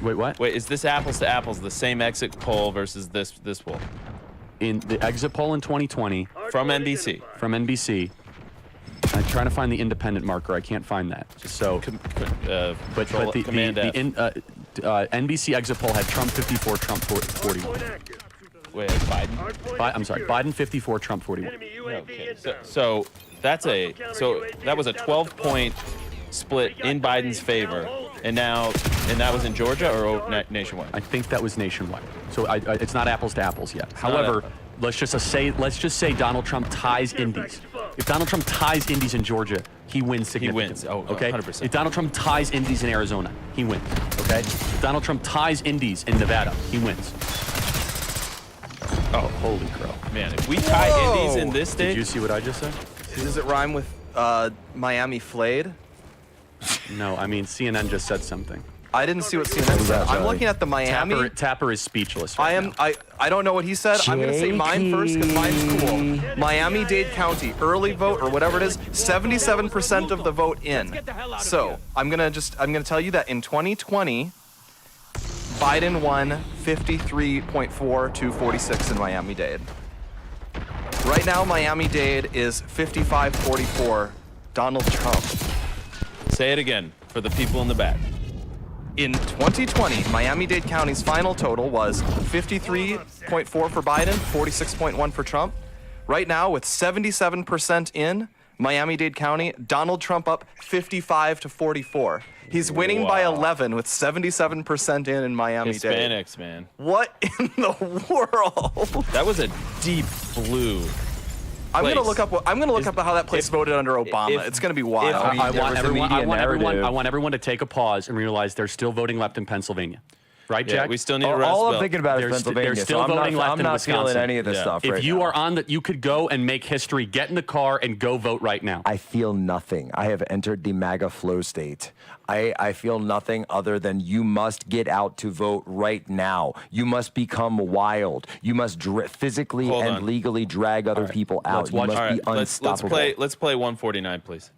S15: Wait, what?
S16: Wait, is this apples to apples? The same exit poll versus this poll?
S15: In the exit poll in 2020
S16: from NBC.
S15: From NBC. I'm trying to find the independent marker. I can't find that. So, but the NBC exit poll had Trump 54, Trump 41.
S16: Wait, Biden?
S15: I'm sorry, Biden 54, Trump 41.
S16: Okay, so that was a 12-point split in Biden's favor, and that was in Georgia or nationwide?
S15: I think that was nationwide. So it's not apples to apples yet. However, let's just say Donald Trump ties Indies. If Donald Trump ties Indies in Georgia, he wins significantly.
S16: He wins. Oh,
S15: okay.
S16: 100%.
S15: If Donald Trump ties Indies in Arizona, he wins. Okay. If Donald Trump ties Indies in Nevada, he wins. Oh, holy crow!
S16: Man, if we tie Indies in this state,
S15: did you see what I just said?
S17: Does it rhyme with Miami flayed?
S15: No, I mean CNN just said something.
S17: I didn't see what CNN said. I'm looking at the Miami.
S15: Tapper is speechless. Right now.
S17: I don't know what he said. I'm gonna say mine first because mine's cool. Miami-Dade County early vote or whatever it is, 77% of the vote in. So I'm gonna tell you that in 2020, Biden won 53.4 to 46 in Miami-Dade. Right now, Miami-Dade is 55-44. Donald Trump.
S16: Say it again for the people in the back.
S17: In 2020, Miami-Dade County's final total was 53.4 for Biden, 46.1 for Trump. Right now, with 77% in Miami-Dade County, Donald Trump up 55 to 44. He's winning by 11 with 77% in Miami-Dade.
S16: Hispanics, man.
S17: What in the world?
S16: That was a deep blue.
S17: I'm gonna look up how that place voted under Obama. It's gonna be wild.
S15: I want everyone to take a pause and realize they're still voting left in Pennsylvania. Right, Jack?
S16: Yeah, we still need a Rust
S17: All
S16: Belt.
S17: I'm thinking about is Pennsylvania.
S15: They're still
S17: so
S15: voting left
S17: I'm
S15: in
S17: not
S15: Wisconsin.
S17: feeling any of this stuff right
S15: If you
S17: now.
S15: are on that, you could go and make history. Get in the car and go vote right now.
S18: I feel nothing. I have entered the MAGA flow state. I feel nothing other than you must get out to vote right now. You must become wild. You must physically
S16: Hold
S18: and
S16: on.
S18: legally drag other people out. You must be unstoppable.
S16: Let's play 149, please.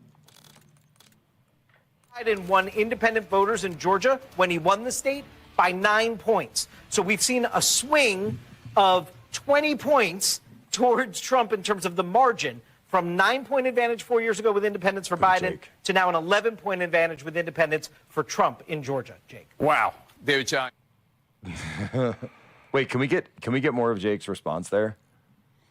S19: Biden won independent voters in Georgia when he won the state by 9 points. So we've seen a swing of 20 points towards Trump in terms of the margin from 9-point advantage 4 years ago with independents for Biden to now an 11-point advantage with independents for Trump in Georgia. Jake.
S17: Wow.
S12: David Chang.
S17: Wait, can we get more of Jake's response there?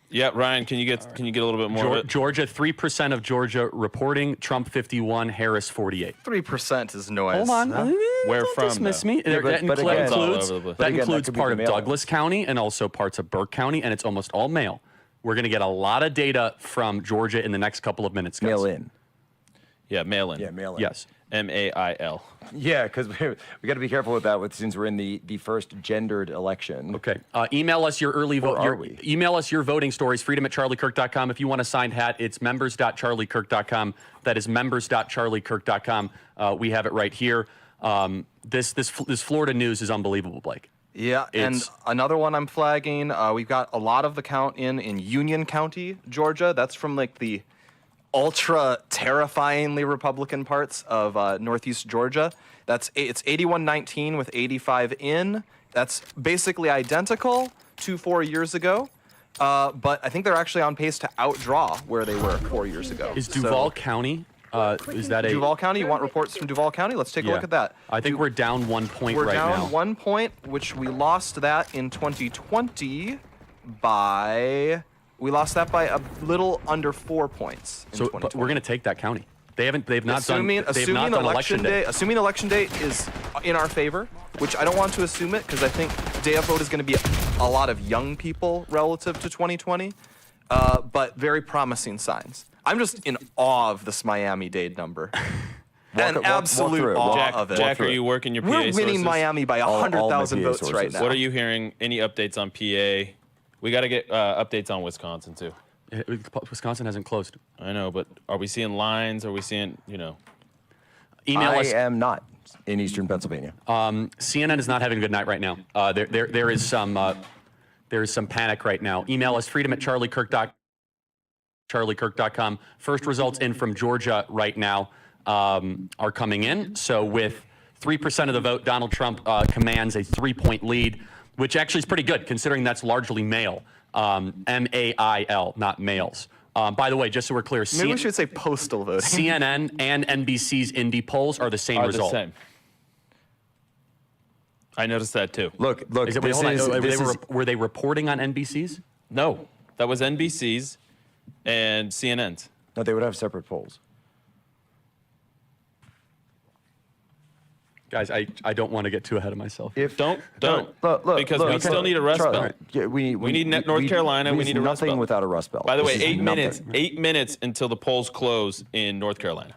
S16: Yeah, Ryan, can you get a little bit more of it?
S15: Georgia, 3% of Georgia reporting, Trump 51, Harris 48.
S17: 3% is noise.
S15: Hold on.
S17: Huh?
S16: Where
S15: Don't
S16: from,
S15: dismiss
S16: though?
S15: me.
S17: Yeah,
S15: that
S17: but again,
S16: it's all over the place.
S15: that
S17: again,
S15: includes
S17: that could be
S15: part
S17: the
S15: of
S17: mail.
S15: Douglas County and also parts of Burke County, and it's almost all mail. We're going to get a lot of data from Georgia in the next couple of minutes, guys.
S17: Mail in.
S16: Yeah, mail in.
S17: Yeah, mail in.
S15: Yes.
S16: M-A-I-L.
S17: Yeah, because we got to be careful with that since we're in the first gendered election.
S15: Okay. Email us your early vote. Email us your voting stories, freedom@charliekirk.com. If you want a signed hat, it's members.charliekirk.com. That is members.charliekirk.com. We have it right here. This Florida news is unbelievable, Blake.
S17: Yeah, and another one I'm flagging. We've got a lot of the count in Union County, Georgia. That's from like the ultra terrifyingly Republican parts of Northeast Georgia. It's 81-19 with 85 in. That's basically identical to 4 years ago. But I think they're actually on pace to outdraw where they were 4 years ago.
S15: Is Duval County? Is that
S17: Duval County? You want reports from Duval County? Let's take a look at that.
S15: I think we're down 1 point
S17: We're
S15: right now.
S17: down 1 point, which we lost that in 2020 by. We lost that by a little under 4 points. In
S15: So but we're going to take that county. They've not done
S17: election day. Assuming election day is in our favor, which I don't want to assume it because I think day of vote is going to be a lot of young people relative to 2020, but very promising signs. I'm just in awe of this Miami-Dade number. An absolute awe of it.
S16: Jack, are you working your PA
S17: We're winning
S16: sources?
S17: Miami by 100,000 votes right now.
S16: What are you hearing? Any updates on PA? We got to get updates on Wisconsin, too.
S15: Wisconsin hasn't closed.
S16: I know, but are we seeing lines? Are we seeing,
S15: Email
S18: I
S15: us.
S18: am not in Eastern Pennsylvania.
S15: CNN is not having a good night right now. There is some panic right now. Email us freedom@charliekirk.com. First results in from Georgia right now are coming in. So with 3% of the vote, Donald Trump commands a 3-point lead, which actually is pretty good considering that's largely male. M-A-I-L, not males. By the way, just so we're clear,
S17: maybe we should say postal voting.
S15: CNN and NBC's Indy polls are the same result.
S16: The same. I noticed that too.
S18: Look.
S15: Were they reporting on NBC's?
S16: No, that was NBC's and CNN's.
S18: No, they would have separate polls.
S15: Guys, I don't want to get too ahead of myself.
S16: Don't.
S18: Look,
S16: because we still need a rust belt.
S18: Yeah, we
S16: need North Carolina. We need a rust belt.
S18: nothing without a rust belt.
S16: By the way,
S18: This is
S16: 8 minutes.
S18: nothing.
S16: 8 minutes until the polls close in North Carolina.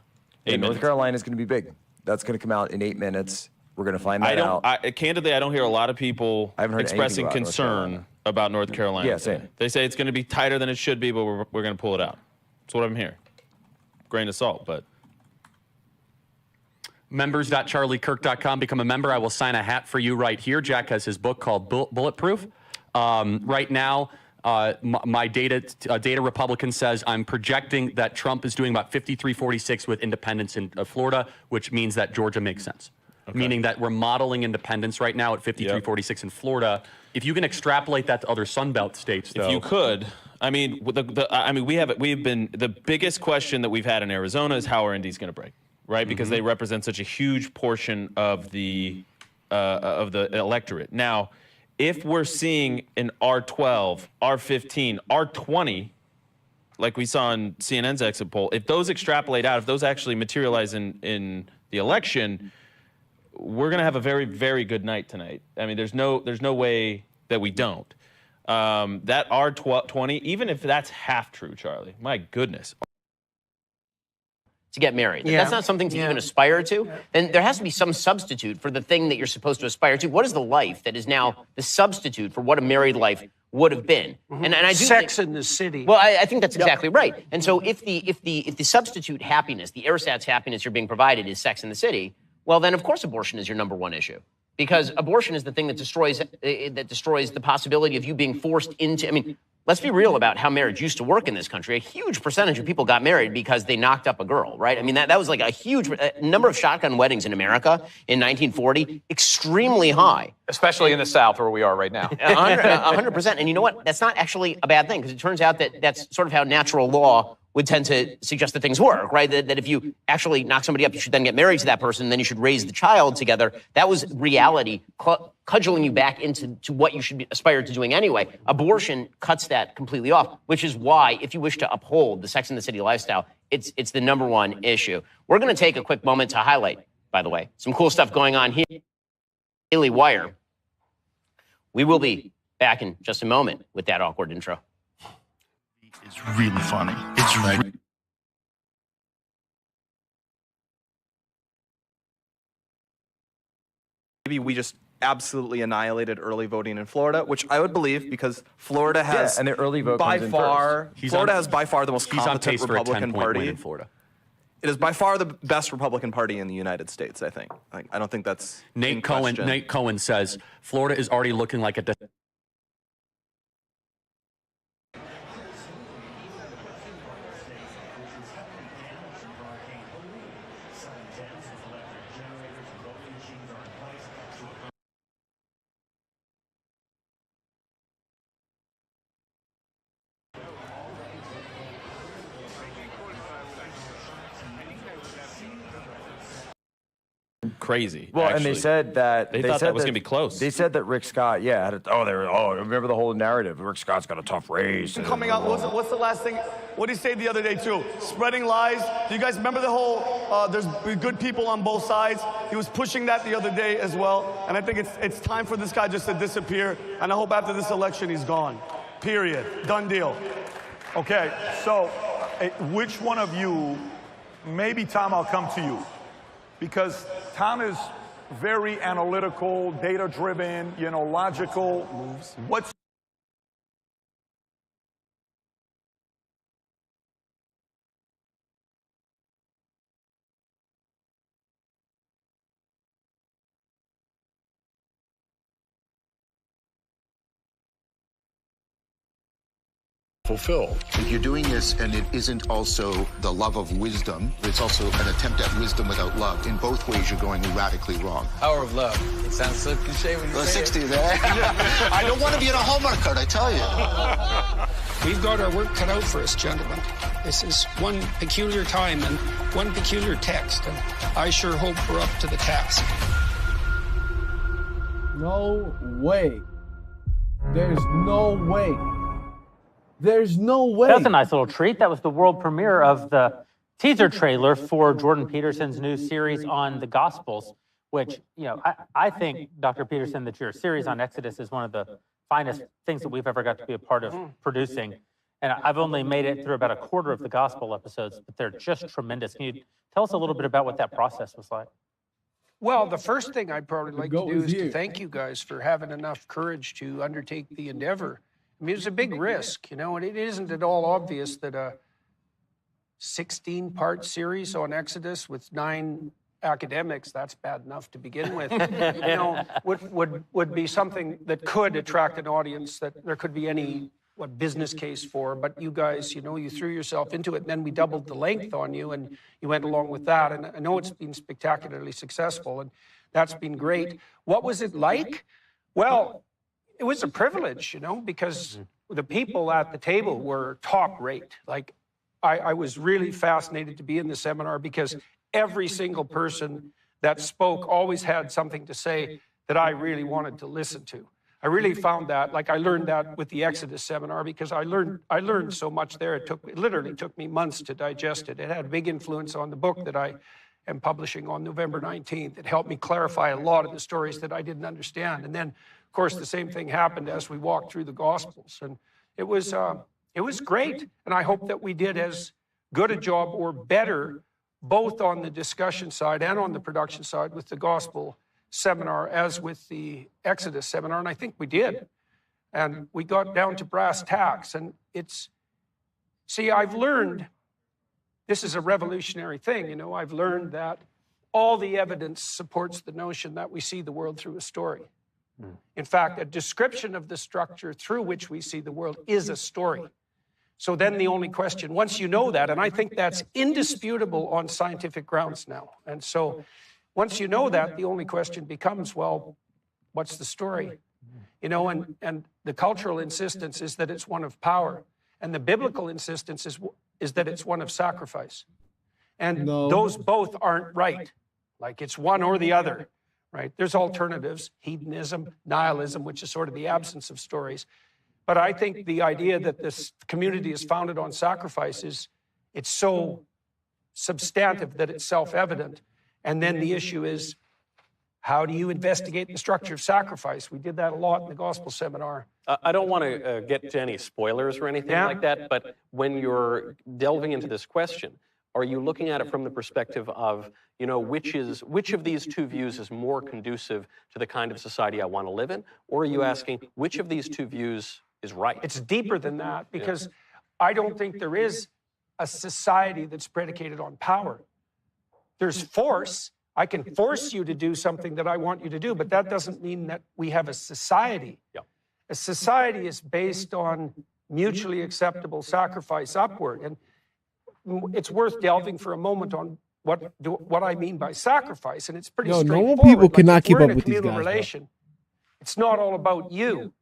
S18: North Carolina is going to be big. That's going to come out in 8 minutes. We're going to find that out.
S16: Candidly, I don't hear a lot of people
S18: heard
S16: expressing
S18: anything about North
S16: concern about North Carolina.
S18: Yeah, same.
S16: They say it's going to be tighter than it should be, but we're going to pull it out. That's what I'm hearing. Grain of salt, but.
S15: Members.charliekirk.com. Become a member. I will sign a hat for you right here. Jack has his book called Bulletproof. Right now, my data Republican says I'm projecting that Trump is doing about 53-46 with independents in Florida, which means that Georgia makes sense. Okay. Meaning that we're modeling independence right now at 53-46 in Florida. If you can extrapolate that to other Sunbelt states, though.
S16: If you could, we've been the biggest question that we've had in Arizona is how are Indies going to break, right? Because they represent such a huge portion of the electorate. Now, if we're seeing an R12, R15, R20, like we saw in CNN's exit poll, if those extrapolate out, if those actually materialize in the election, we're going to have a very, very good night tonight. I mean, there's no way that we don't. That R20, even if that's half true, Charlie, my goodness.
S20: To get married. If that's not something to even aspire to, then there has to be some substitute for the thing that you're supposed to aspire to. What is the life that is now the substitute for what a married life would have been? And I do
S19: Sex in the city.
S20: Well, I think that's exactly right. And so if the substitute happiness, the ersatz happiness you're being provided is Sex in the City, well, then of course abortion is your number one issue. Because abortion is the thing that destroys the possibility of you being forced into, I mean, let's be real about how marriage used to work in this country. A huge percentage of people got married because they knocked up a girl, right? I mean, that was like a huge number of shotgun weddings in America in 1940, extremely high.
S21: Especially in the South where we are right now.
S20: 100%. And you know what? That's not actually a bad thing because it turns out that that's sort of how natural law would tend to suggest that things work, right? That if you actually knock somebody up, you should then get married to that person, then you should raise the child together. That was reality, cudgeling you back into what you should aspire to doing anyway. Abortion cuts that completely off, which is why, if you wish to uphold the Sex and the City lifestyle, it's the number one issue. We're going to take a quick moment to highlight, by the way, some cool stuff going on here. Daily Wire. We will be back in just a moment with that awkward intro.
S22: It's really funny. It's right.
S17: Maybe we just absolutely annihilated early voting in Florida, which I would believe because Florida has
S18: and the early vote
S17: by
S18: comes in
S17: far
S18: first.
S17: Florida has by far the most
S15: He's on
S17: competent
S15: pace for a
S17: Republican
S15: 10-point win
S17: Party
S15: in Florida.
S17: It is by far the best Republican Party in the United States, I think. I don't think that's in
S15: Nate
S17: question.
S15: Cohen says Florida is already looking like a
S16: Crazy.
S18: Well, and
S16: actually.
S18: they said that
S16: they thought
S18: said
S16: that was going to be close.
S18: They said that Rick Scott, remember the whole narrative. Rick Scott's got a tough race.
S8: Coming out, what's the last thing? What did he say the other day too? Spreading lies. Do you guys remember the whole? There's good people on both sides. He was pushing that the other day as well, and I think it's time for this guy just to disappear. And I hope after this election he's gone. Period. Done deal.
S9: Okay, so which one of you? Maybe Tom, I'll come to you, because Tom is very analytical, data-driven, logical. What's
S22: fulfilled? You're doing this, and it isn't also the love of wisdom. It's also an attempt at wisdom without love. In both ways, you're going radically wrong.
S23: Power of love. It sounds so cliche when you say
S22: 60
S23: it.
S22: there. I don't want to be in a Hallmark card, I tell you.
S24: We've got our work cut out for us, gentlemen. This is one peculiar time and one peculiar text, and I sure hope we're up to the task.
S1: No way. There's no way. There's no way.
S25: That was a nice little treat. That was the world premiere of the teaser trailer for Jordan Peterson's new series on the Gospels, which, I think, Dr. Peterson, that your series on Exodus is one of the finest things that we've ever got to be a part of producing. And I've only made it through about a quarter of the Gospel episodes, but they're just tremendous. Can you tell us a little bit about what that process was like?
S24: Well, the first thing I'd probably like to do is to thank you guys for having enough courage to undertake the endeavor. I mean, it's a big risk, and it isn't at all obvious that a 16-part series on Exodus with 9 academics, that's bad enough to begin with, would be something that could attract an audience that there could be any business case for. But you guys, you threw yourself into it, and then we doubled the length on you, and you went along with that. And I know it's been spectacularly successful, and that's been great. What was it like? Well, it was a privilege, because the people at the table were top rate. Like, I was really fascinated to be in the seminar because every single person that spoke always had something to say that I really wanted to listen to. I really found that, I learned that with the Exodus seminar because I learned so much there. It literally took me months to digest it. It had a big influence on the book that I am publishing on November 19th. It helped me clarify a lot of the stories that I didn't understand. And then, of course, the same thing happened as we walked through the Gospels. And it was great. And I hope that we did as good a job or better, both on the discussion side and on the production side with the Gospel seminar as with the Exodus seminar. And I think we did. And we got down to brass tacks. And I've learned, this is a revolutionary thing. I've learned that all the evidence supports the notion that we see the world through a story. In fact, a description of the structure through which we see the world is a story. So then the only question, once you know that, and I think that's indisputable on scientific grounds now. And so once you know that, the only question becomes, well, what's the story? And the cultural insistence is that it's one of power. And the biblical insistence is that it's one of sacrifice. And those both aren't right. It's one or the other. Right? There's alternatives, hedonism, nihilism, which is sort of the absence of stories. But I think the idea that this community is founded on sacrifice it's so substantive that it's self-evident. And then the issue is, how do you investigate the structure of sacrifice? We did that a lot in the Gospel seminar.
S26: I don't want to get to any spoilers or anything like that, but when you're delving into this question, are you looking at it from the perspective of, which of these two views is more conducive to the kind of society I want to live in? Or are you asking, which of these two views is right?
S24: It's deeper than that, because I don't think there is a society that's predicated on power. there's force. I can force you to do something that I want you to do, but that doesn't mean that we have a society. A society is based on mutually acceptable sacrifice upward. And it's worth delving for a moment on what I mean by sacrifice. And it's pretty straightforward.
S1: Normal people cannot
S24: if
S1: keep
S24: we're in
S1: up
S24: a
S1: with these
S24: communal
S1: guys.
S24: relation, it's not all about you.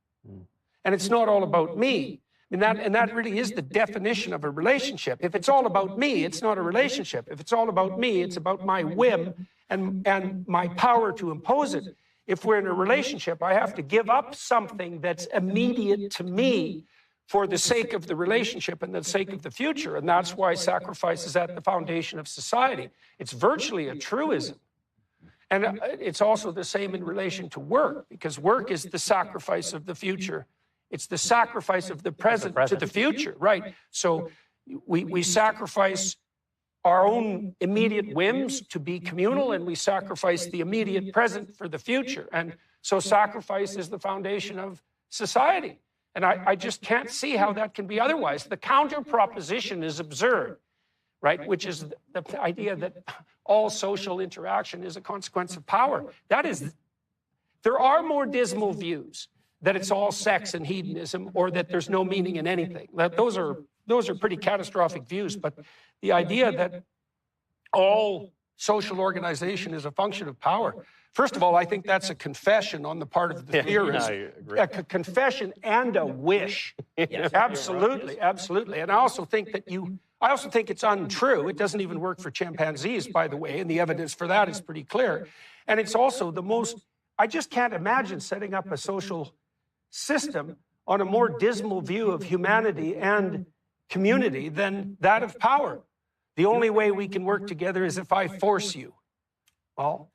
S24: And it's not all about me. And that really is the definition of a relationship. If it's all about me, it's not a relationship. If it's all about me, it's about my whim and my power to impose it. If we're in a relationship, I have to give up something that's immediate to me for the sake of the relationship and the sake of the future. And that's why sacrifice is at the foundation of society. It's virtually a truism. And it's also the same in relation to work, because work is the sacrifice of the future. It's the sacrifice of the present to the future, right? So we sacrifice our own immediate whims to be communal, and we sacrifice the immediate present for the future. And so sacrifice is the foundation of society. And I just can't see how that can be otherwise. The counter proposition is absurd, right? Which is the idea that all social interaction is a consequence of power. There are more dismal views that it's all sex and hedonism, or that there's no meaning in anything. Those are pretty catastrophic views, but the idea that all social organization is a function of power. First of all, I think that's a confession on the part of the theorist. A confession and a wish. Absolutely, absolutely. And I also think it's untrue. It doesn't even work for chimpanzees, by the way, and the evidence for that is pretty clear. And it's also I just can't imagine setting up a social system on a more dismal view of humanity and community than that of power. The only way we can work together is if I force you. Well,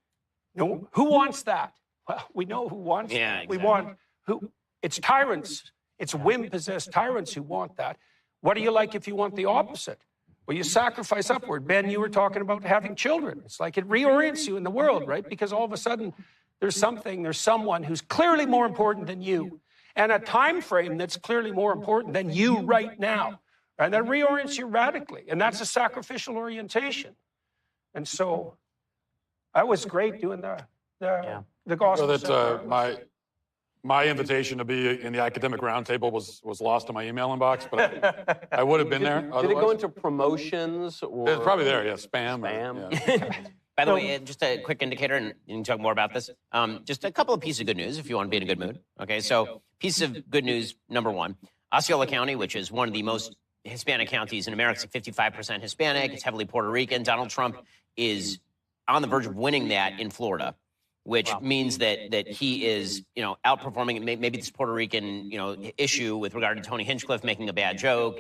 S24: no, who wants that? Well, we know who wants that. Exactly. It's tyrants. It's whim-possessed tyrants who want that. What do you like if you want the opposite? Well, you sacrifice upward. Ben, you were talking about having children. It's like it reorients you in the world, right? Because all of a sudden, there's someone who's clearly more important than you, and a time frame that's clearly more important than you right now. And that reorients you radically, and that's a sacrificial orientation. And so that was great doing the gospel.
S3: So that my invitation to be in the academic roundtable was lost in my email inbox, but I would have been there.
S26: Did it go into promotions or?
S3: It's probably there, yeah, spam.
S20: By the way, just a quick indicator, and you can talk more about this. Just a couple of pieces of good news if you want to be in a good mood. Okay, so pieces of good news, number one. Osceola County, which is one of the most Hispanic counties in America, it's 55% Hispanic, it's heavily Puerto Rican. Donald Trump is on the verge of winning that in Florida, which means that he is, outperforming maybe this Puerto Rican, issue with regard to Tony Hinchcliffe making a bad joke.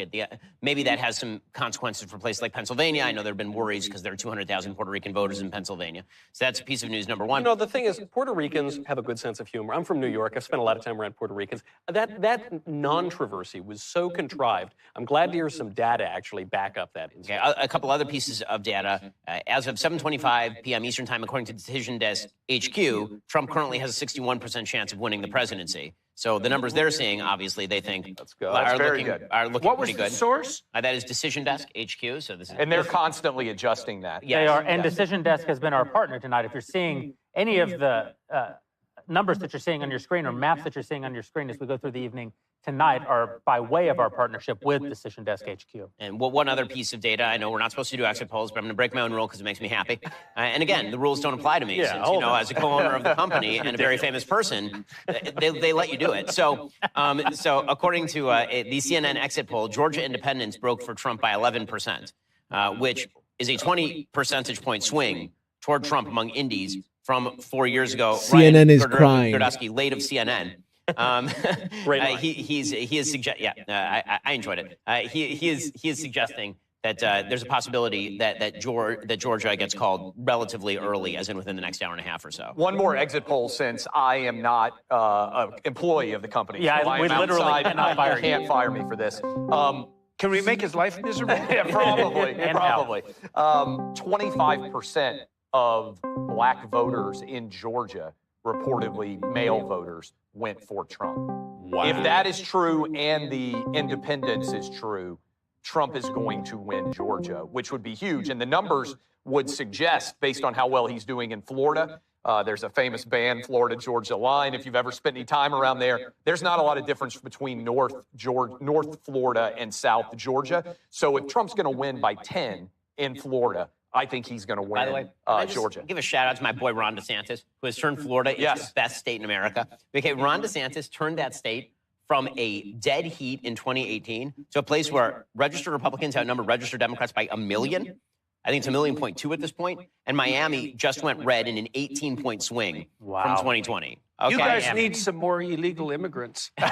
S20: Maybe that has some consequences for places like Pennsylvania. I know there have been worries because there are 200,000 Puerto Rican voters in Pennsylvania. So that's a piece of news number one.
S26: The thing is, Puerto Ricans have a good sense of humor. I'm from New York. I've spent a lot of time around Puerto Ricans. That non-controversy was so contrived. I'm glad to hear some data actually back up that.
S20: Okay, a couple other pieces of data. As of 7:25 p.m. Eastern Time, according to Decision Desk HQ, Trump currently has a 61% chance of winning the presidency. So the numbers they're seeing, obviously, they think are looking pretty good.
S24: What was the source?
S20: That is Decision Desk HQ. So this is,
S21: and they're constantly adjusting that.
S25: Yes. They are, and Decision Desk has been our partner tonight. If you're seeing any of the numbers that you're seeing on your screen or maps that you're seeing on your screen as we go through the evening tonight are by way of our partnership with Decision Desk HQ.
S20: And one other piece of data, I know we're not supposed to do exit polls, but I'm going to break my own rule because it makes me happy. And again, the rules don't apply to me since, as a co-owner of the company and a very famous person, they let you do it. So according to the CNN exit poll, Georgia independents broke for Trump by 11%, which is a 20 percentage point swing toward Trump among indies from 4 years ago.
S1: CNN
S20: Ryan
S1: is crying.
S20: Girdusky, late of CNN. He is suggesting. I enjoyed it. He is suggesting that there's a possibility that Georgia gets called relatively early, as in within the next hour and a half or so.
S21: One more exit poll, since I am not an employee of the company.
S25: Yeah,
S21: so
S25: we literally cannot fire you.
S21: Can't fire me for this.
S24: Can we make his life miserable?
S21: Yeah, probably. 25% of black voters in Georgia, reportedly male voters, went for Trump.
S26: Wow.
S21: If that is true and the independence is true, Trump is going to win Georgia, which would be huge. And the numbers would suggest, based on how well he's doing in Florida, there's a famous band, Florida-Georgia line. If you've ever spent any time around there, there's not a lot of difference between North Florida and South Georgia. So if Trump's going to win by 10 in Florida, I think he's going to win
S20: By the way, can I just
S21: Georgia.
S20: give a shout out to my boy Ron DeSantis, who has turned Florida into the best state in America. Okay, Ron DeSantis turned that state from a dead heat in 2018 to a place where registered Republicans outnumbered registered Democrats by 1 million. I think it's 1.2 million at this point. And Miami just went red in an 18-point swing from 2020. Okay?
S24: You guys need some more illegal immigrants.
S21: By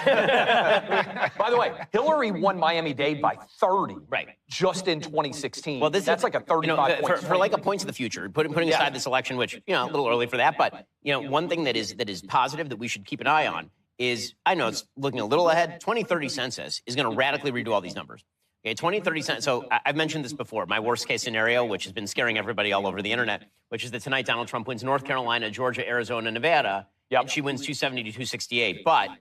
S21: the way, Hillary won Miami-Dade by 30 just in 2016.
S20: Well,
S21: that's like a 35 point
S20: for like a point to the future, putting aside this election, which, a little early for that, but, one thing that is positive that we should keep an eye on is, I know it's looking a little ahead, 2030 census is going to radically redo all these numbers. Okay, 2030 census. So I've mentioned this before. My worst case scenario, which has been scaring everybody all over the internet, which is that tonight Donald Trump wins North Carolina, Georgia, Arizona, Nevada, and she wins 270 to 268. But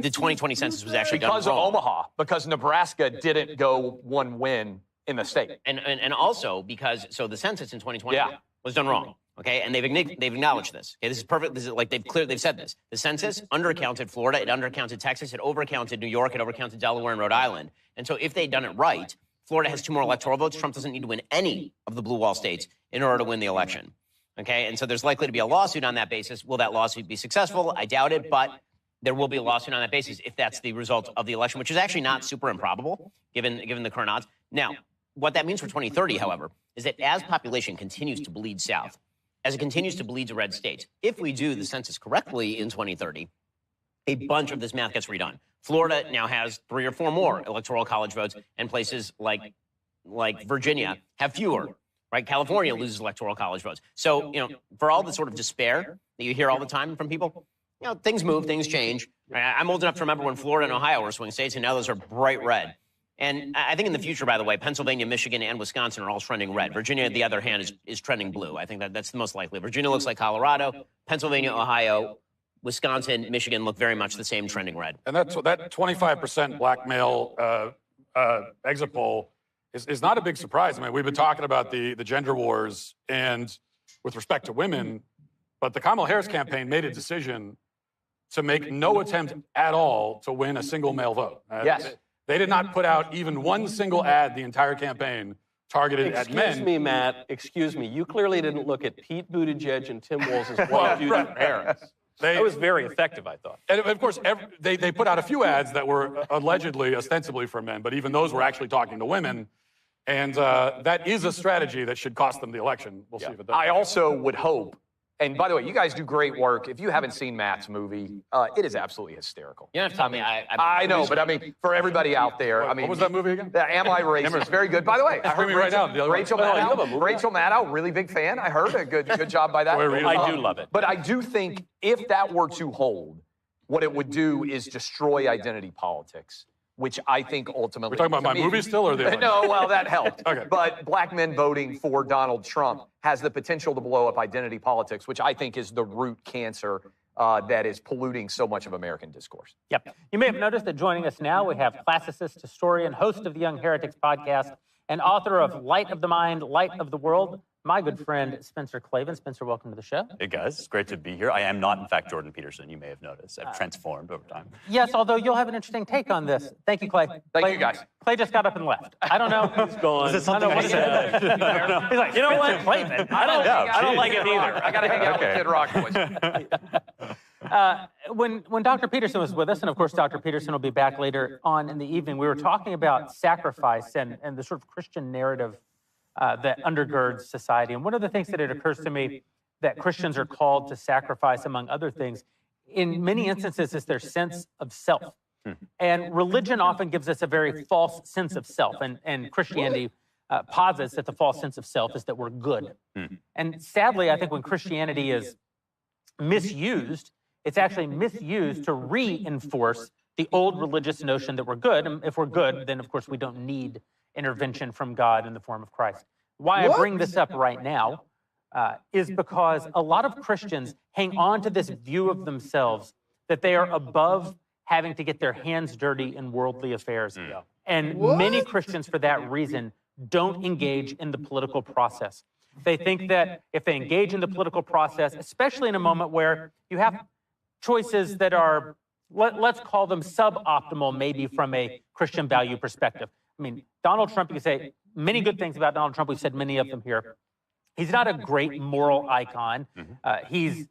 S20: the 2020 census was actually
S21: because
S20: done
S21: of
S20: wrong.
S21: Omaha, because Nebraska didn't go one win in the state.
S20: And also because, so the census in 2020 was done wrong. Okay, and they've acknowledged this. Okay, this is perfect. This is like they've said this. The census undercounted Florida, it undercounted Texas, it overcounted New York, it overcounted Delaware and Rhode Island. And so if they'd done it right, Florida has 2 more electoral votes. Trump doesn't need to win any of the blue wall states in order to win the election. Okay, and so there's likely to be a lawsuit on that basis. Will that lawsuit be successful? I doubt it, but there will be a lawsuit on that basis if that's the result of the election, which is actually not super improbable given the current odds. Now, what that means for 2030, however, is that as population continues to bleed south, as it continues to bleed to red states, if we do the census correctly in 2030, a bunch of this math gets redone. Florida now has 3 or 4 more electoral college votes, and places like Virginia have fewer. Right? California loses electoral college votes. So, for all the sort of despair that you hear all the time from people, things move, things change. I'm old enough to remember when Florida and Ohio were swing states, and now those are bright red. And I think in the future, by the way, Pennsylvania, Michigan, and Wisconsin are all trending red. Virginia, on the other hand, is trending blue. I think that's the most likely. Virginia looks like Colorado. Pennsylvania, Ohio, Wisconsin, Michigan look very much the same, trending red.
S3: And that 25% black male exit poll is not a big surprise. I mean, we've been talking about the gender wars and with respect to women, but the Kamala Harris campaign made a decision to make no attempt at all to win a single male vote.
S21: Yes.
S3: They did not put out even one single ad the entire campaign targeted at men.
S26: Excuse me, Matt. Excuse me. You clearly didn't look at Pete Buttigieg and Tim Walz as one of Jennifer Harris. That was very effective, I thought.
S3: And of course, they put out a few ads that were allegedly, ostensibly for men, but even those were actually talking to women. And that is a strategy that should cost them the election. We'll see if it does.
S21: I also would hope, and by the way, you guys do great work. If you haven't seen Matt's movie, it is absolutely hysterical.
S20: You don't have to tell me.
S21: I know, but I mean, for everybody out there, I mean,
S3: what was that movie again?
S21: Am I Racist? Very good. By the way, I heard
S3: Right now, the other one.
S21: Rachel Maddow, really big fan. I heard a good job by that.
S26: I do love it.
S21: But I do think if that were to hold, what it would do is destroy identity politics, which I think ultimately...
S3: We're talking about my movie still, or the election?
S21: No, well, that helped.
S3: Okay.
S21: But black men voting for Donald Trump has the potential to blow up identity politics, which I think is the root cancer that is polluting so much of American discourse.
S25: Yep. You may have noticed that joining us now, we have classicist, historian, host of the Young Heretics podcast, and author of Light of the Mind, Light of the World, my good friend Spencer Klavan. Spencer, welcome to the show.
S4: Hey guys, it's great to be here. I am not, in fact, Jordan Peterson. You may have noticed. I've transformed over time.
S25: Yes, although you'll have an interesting take on this. Thank you, Clay.
S21: Thank you, guys.
S25: Clay just got up and left. I don't know.
S26: He's gone.
S4: Is it something I said?
S25: He's like, you know what, Clayton?
S26: I don't like it either.
S21: I got to hang out with Kid Rock boys.
S25: When Dr. Peterson was with us, and of course Dr. Peterson will be back later on in the evening, we were talking about sacrifice and the sort of Christian narrative that undergirds society. And one of the things that it occurs to me that Christians are called to sacrifice, among other things, in many instances is their sense of self. And religion often gives us a very false sense of self. And Christianity posits that the false sense of self is that we're good. And sadly, I think when Christianity is misused, it's actually misused to reinforce the old religious notion that we're good. And if we're good, then of course we don't need intervention from God in the form of Christ. Why I bring this up right now is because a lot of Christians hang on to this view of themselves that they are above having to get their hands dirty in worldly affairs. And many Christians, for that reason, don't engage in the political process. They think that if they engage in the political process, especially in a moment where you have choices that are, let's call them suboptimal, maybe from a Christian value perspective. I mean, Donald Trump, you can say many good things about Donald Trump. We've said many of them here. He's not a great moral icon. His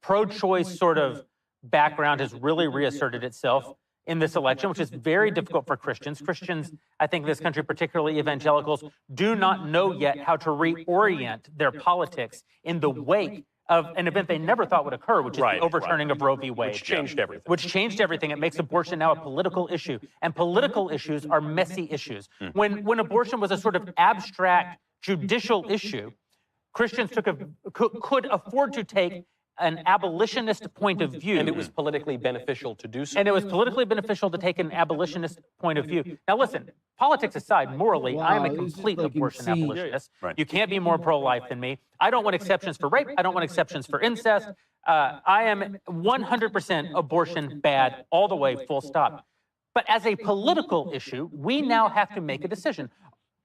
S25: pro-choice sort of background has really reasserted itself in this election, which is very difficult for Christians. Christians, I think in this country, particularly evangelicals, do not know yet how to reorient their politics in the wake of an event they never thought would occur, which is the overturning of Roe v. Wade.
S26: Which changed everything.
S25: Which changed everything. It makes abortion now a political issue. And political issues are messy issues. When abortion was a sort of abstract judicial issue, Christians could afford to take an abolitionist point of view.
S26: And it was politically beneficial to do so.
S25: And it was politically beneficial to take an abolitionist point of view. Now listen, politics aside, morally, I am a complete abortion abolitionist.
S4: Right.
S25: You can't be more pro-life than me. I don't want exceptions for rape. I don't want exceptions for incest. I am 100% abortion bad all the way, full stop. But as a political issue, we now have to make a decision.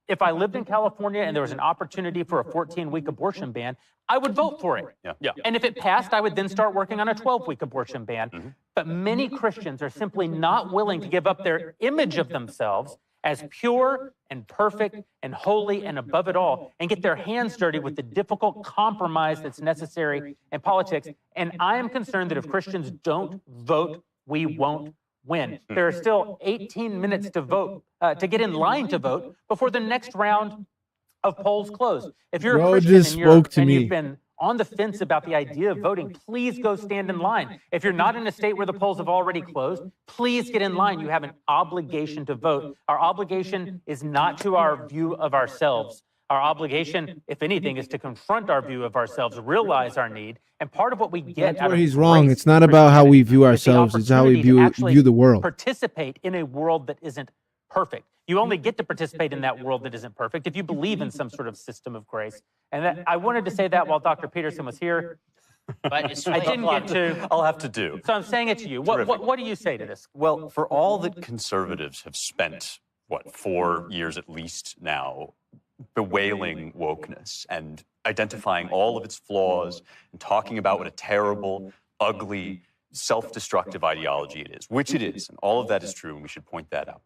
S25: If I lived in California and there was an opportunity for a 14-week abortion ban, I would vote for it.
S4: Yeah.
S25: And if it passed, I would then start working on a 12-week abortion ban. But many Christians are simply not willing to give up their image of themselves as pure and perfect and holy and above it all, and get their hands dirty with the difficult compromise that's necessary in politics. And I am concerned that if Christians don't vote, we won't win. There are still 18 minutes to vote, to get in line to vote before the next round of polls close. If you're a Christian and you've been on the fence about the idea of voting, please go stand in line. If you're not in a state where the polls have already closed, please get in line. You have an obligation to vote. Our obligation is not to our view of ourselves. Our obligation, if anything, is to confront our view of ourselves, realize our need, and part of what we get
S1: That's
S25: out
S1: where
S25: of
S1: he's wrong.
S25: grace
S1: It's not about how we view
S25: is the
S1: ourselves. It's how we
S25: opportunity to actually
S1: view the world.
S25: Participate in a world that isn't perfect. You only get to participate in that world that isn't perfect if you believe in some sort of system of grace. And that, I wanted to say that while Dr. Peterson was here.
S20: But it's
S25: I didn't get to.
S4: I'll have to do.
S25: So I'm saying it to you. What do you say to this?
S4: Well, for all that conservatives have spent, 4 years at least now, bewailing wokeness and identifying all of its flaws and talking about what a terrible, ugly, self-destructive ideology it is, which it is, and all of that is true, and we should point that out.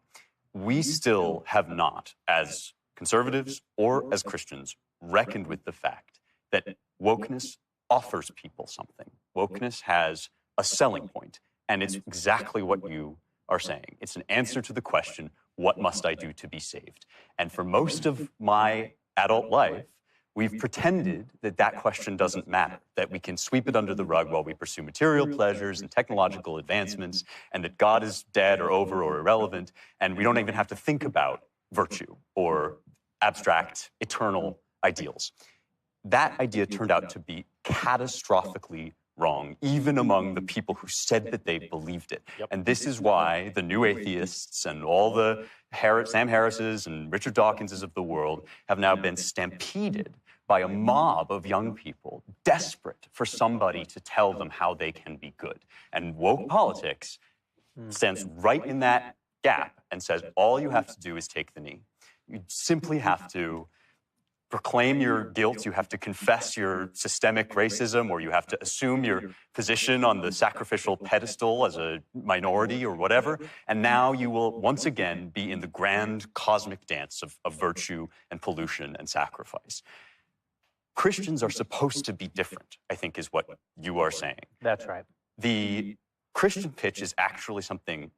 S4: We still have not, as conservatives or as Christians, reckoned with the fact that wokeness offers people something. Wokeness has a selling point, and it's exactly what you are saying. It's an answer to the question, what must I do to be saved? And for most of my adult life, we've pretended that that question doesn't matter, that we can sweep it under the rug while we pursue material pleasures and technological advancements, and that God is dead or over or irrelevant, and we don't even have to think about virtue or abstract, eternal ideals. That idea turned out to be catastrophically wrong, even among the people who said that they believed it. And this is why the new atheists and all the Sam Harrises and Richard Dawkinses of the world have now been stampeded by a mob of young people desperate for somebody to tell them how they can be good. And woke politics stands right in that gap and says, all you have to do is take the knee. You simply have to proclaim your guilt, you have to confess your systemic racism, or you have to assume your position on the sacrificial pedestal as a minority or whatever, and now you will once again be in the grand cosmic dance of virtue and pollution and sacrifice. Christians are supposed to be different, I think is what you are saying.
S25: That's right.
S4: The Christian pitch is actually something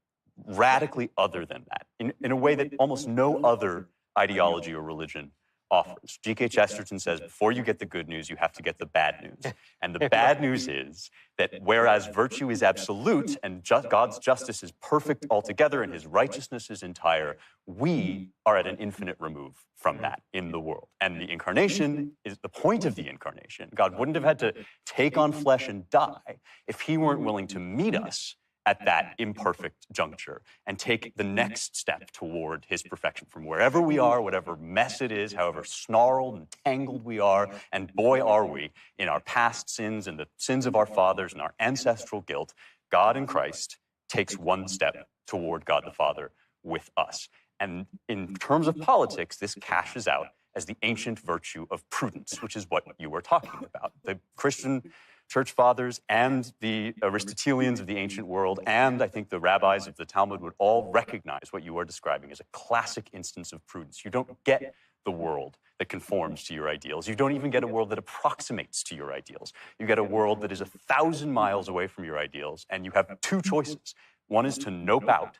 S4: radically other than that, in a way that almost no other ideology or religion offers. G.K. Chesterton says, before you get the good news, you have to get the bad news. And the bad news is that whereas virtue is absolute and God's justice is perfect altogether and his righteousness is entire, we are at an infinite remove from that in the world. And the incarnation is the point of the incarnation. God wouldn't have had to take on flesh and die if he weren't willing to meet us at that imperfect juncture and take the next step toward his perfection from wherever we are, whatever mess it is, however snarled and tangled we are, and boy are we in our past sins and the sins of our fathers and our ancestral guilt. God in Christ takes one step toward God the Father with us. And in terms of politics, this cashes out as the ancient virtue of prudence, which is what you were talking about. The Christian church fathers and the Aristotelians of the ancient world, and I think the rabbis of the Talmud would all recognize what you are describing as a classic instance of prudence. You don't get the world that conforms to your ideals. You don't even get a world that approximates to your ideals. You get a world that is 1,000 miles away from your ideals, and you have two choices. One is to nope out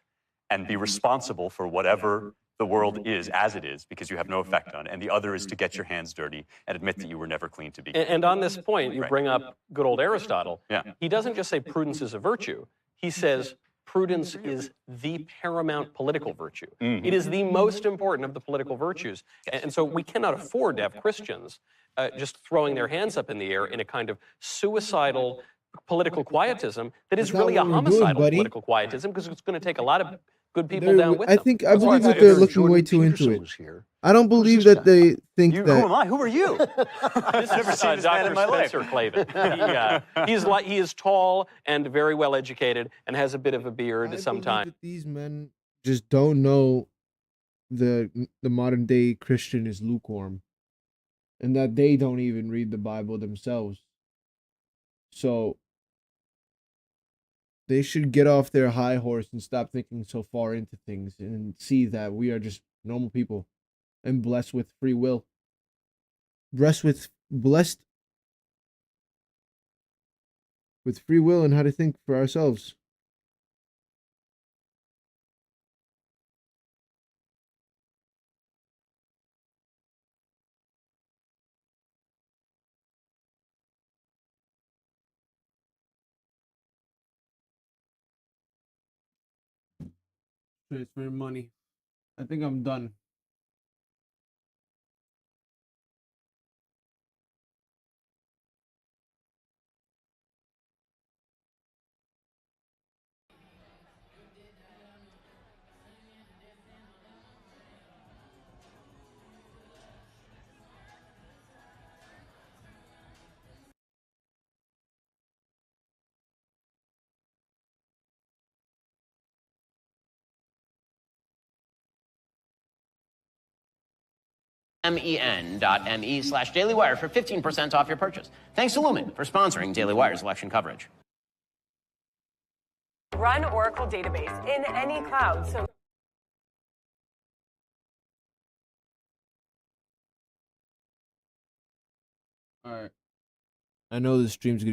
S4: and be responsible for whatever the world is as it is, because you have no effect on it. And the other is to get your hands dirty and admit that you were never clean to begin.
S26: And on this point, you bring up good old Aristotle.
S4: Yeah.
S26: He doesn't just say prudence is a virtue. He says prudence is the paramount political virtue.
S4: Mm-hmm.
S26: It is the most important of the political virtues. And so we cannot afford to have Christians just throwing their hands up in the air in a kind of suicidal political quietism that is
S1: That's not
S26: really a
S1: what we're doing,
S26: homicidal
S1: buddy.
S26: political quietism, because it's going to take a lot of good people down with
S1: I
S26: them.
S1: think I believe that they're looking way too into it. I don't believe that they think
S4: Who
S1: that.
S4: am I? Who are you?
S26: This
S4: Never
S26: is
S4: seen this man
S26: Dr.
S4: in my life.
S26: Spencer Klavan. He is tall and very well educated and has a bit of a beard
S1: I believe
S26: sometimes.
S1: that these men just don't know the modern day Christian is lukewarm, and that they don't even read the Bible themselves. So they should get off their high horse and stop thinking so far into things and see that we are just normal people and blessed with free will. Blessed with free will and how to think for ourselves. Transfer money. I think I'm done.
S20: MEN.me/dailywire for 15% off your purchase. Thanks to Lumen for sponsoring Daily Wire's election coverage.
S2: Run Oracle database in any cloud. So
S1: All right. I know this stream's gonna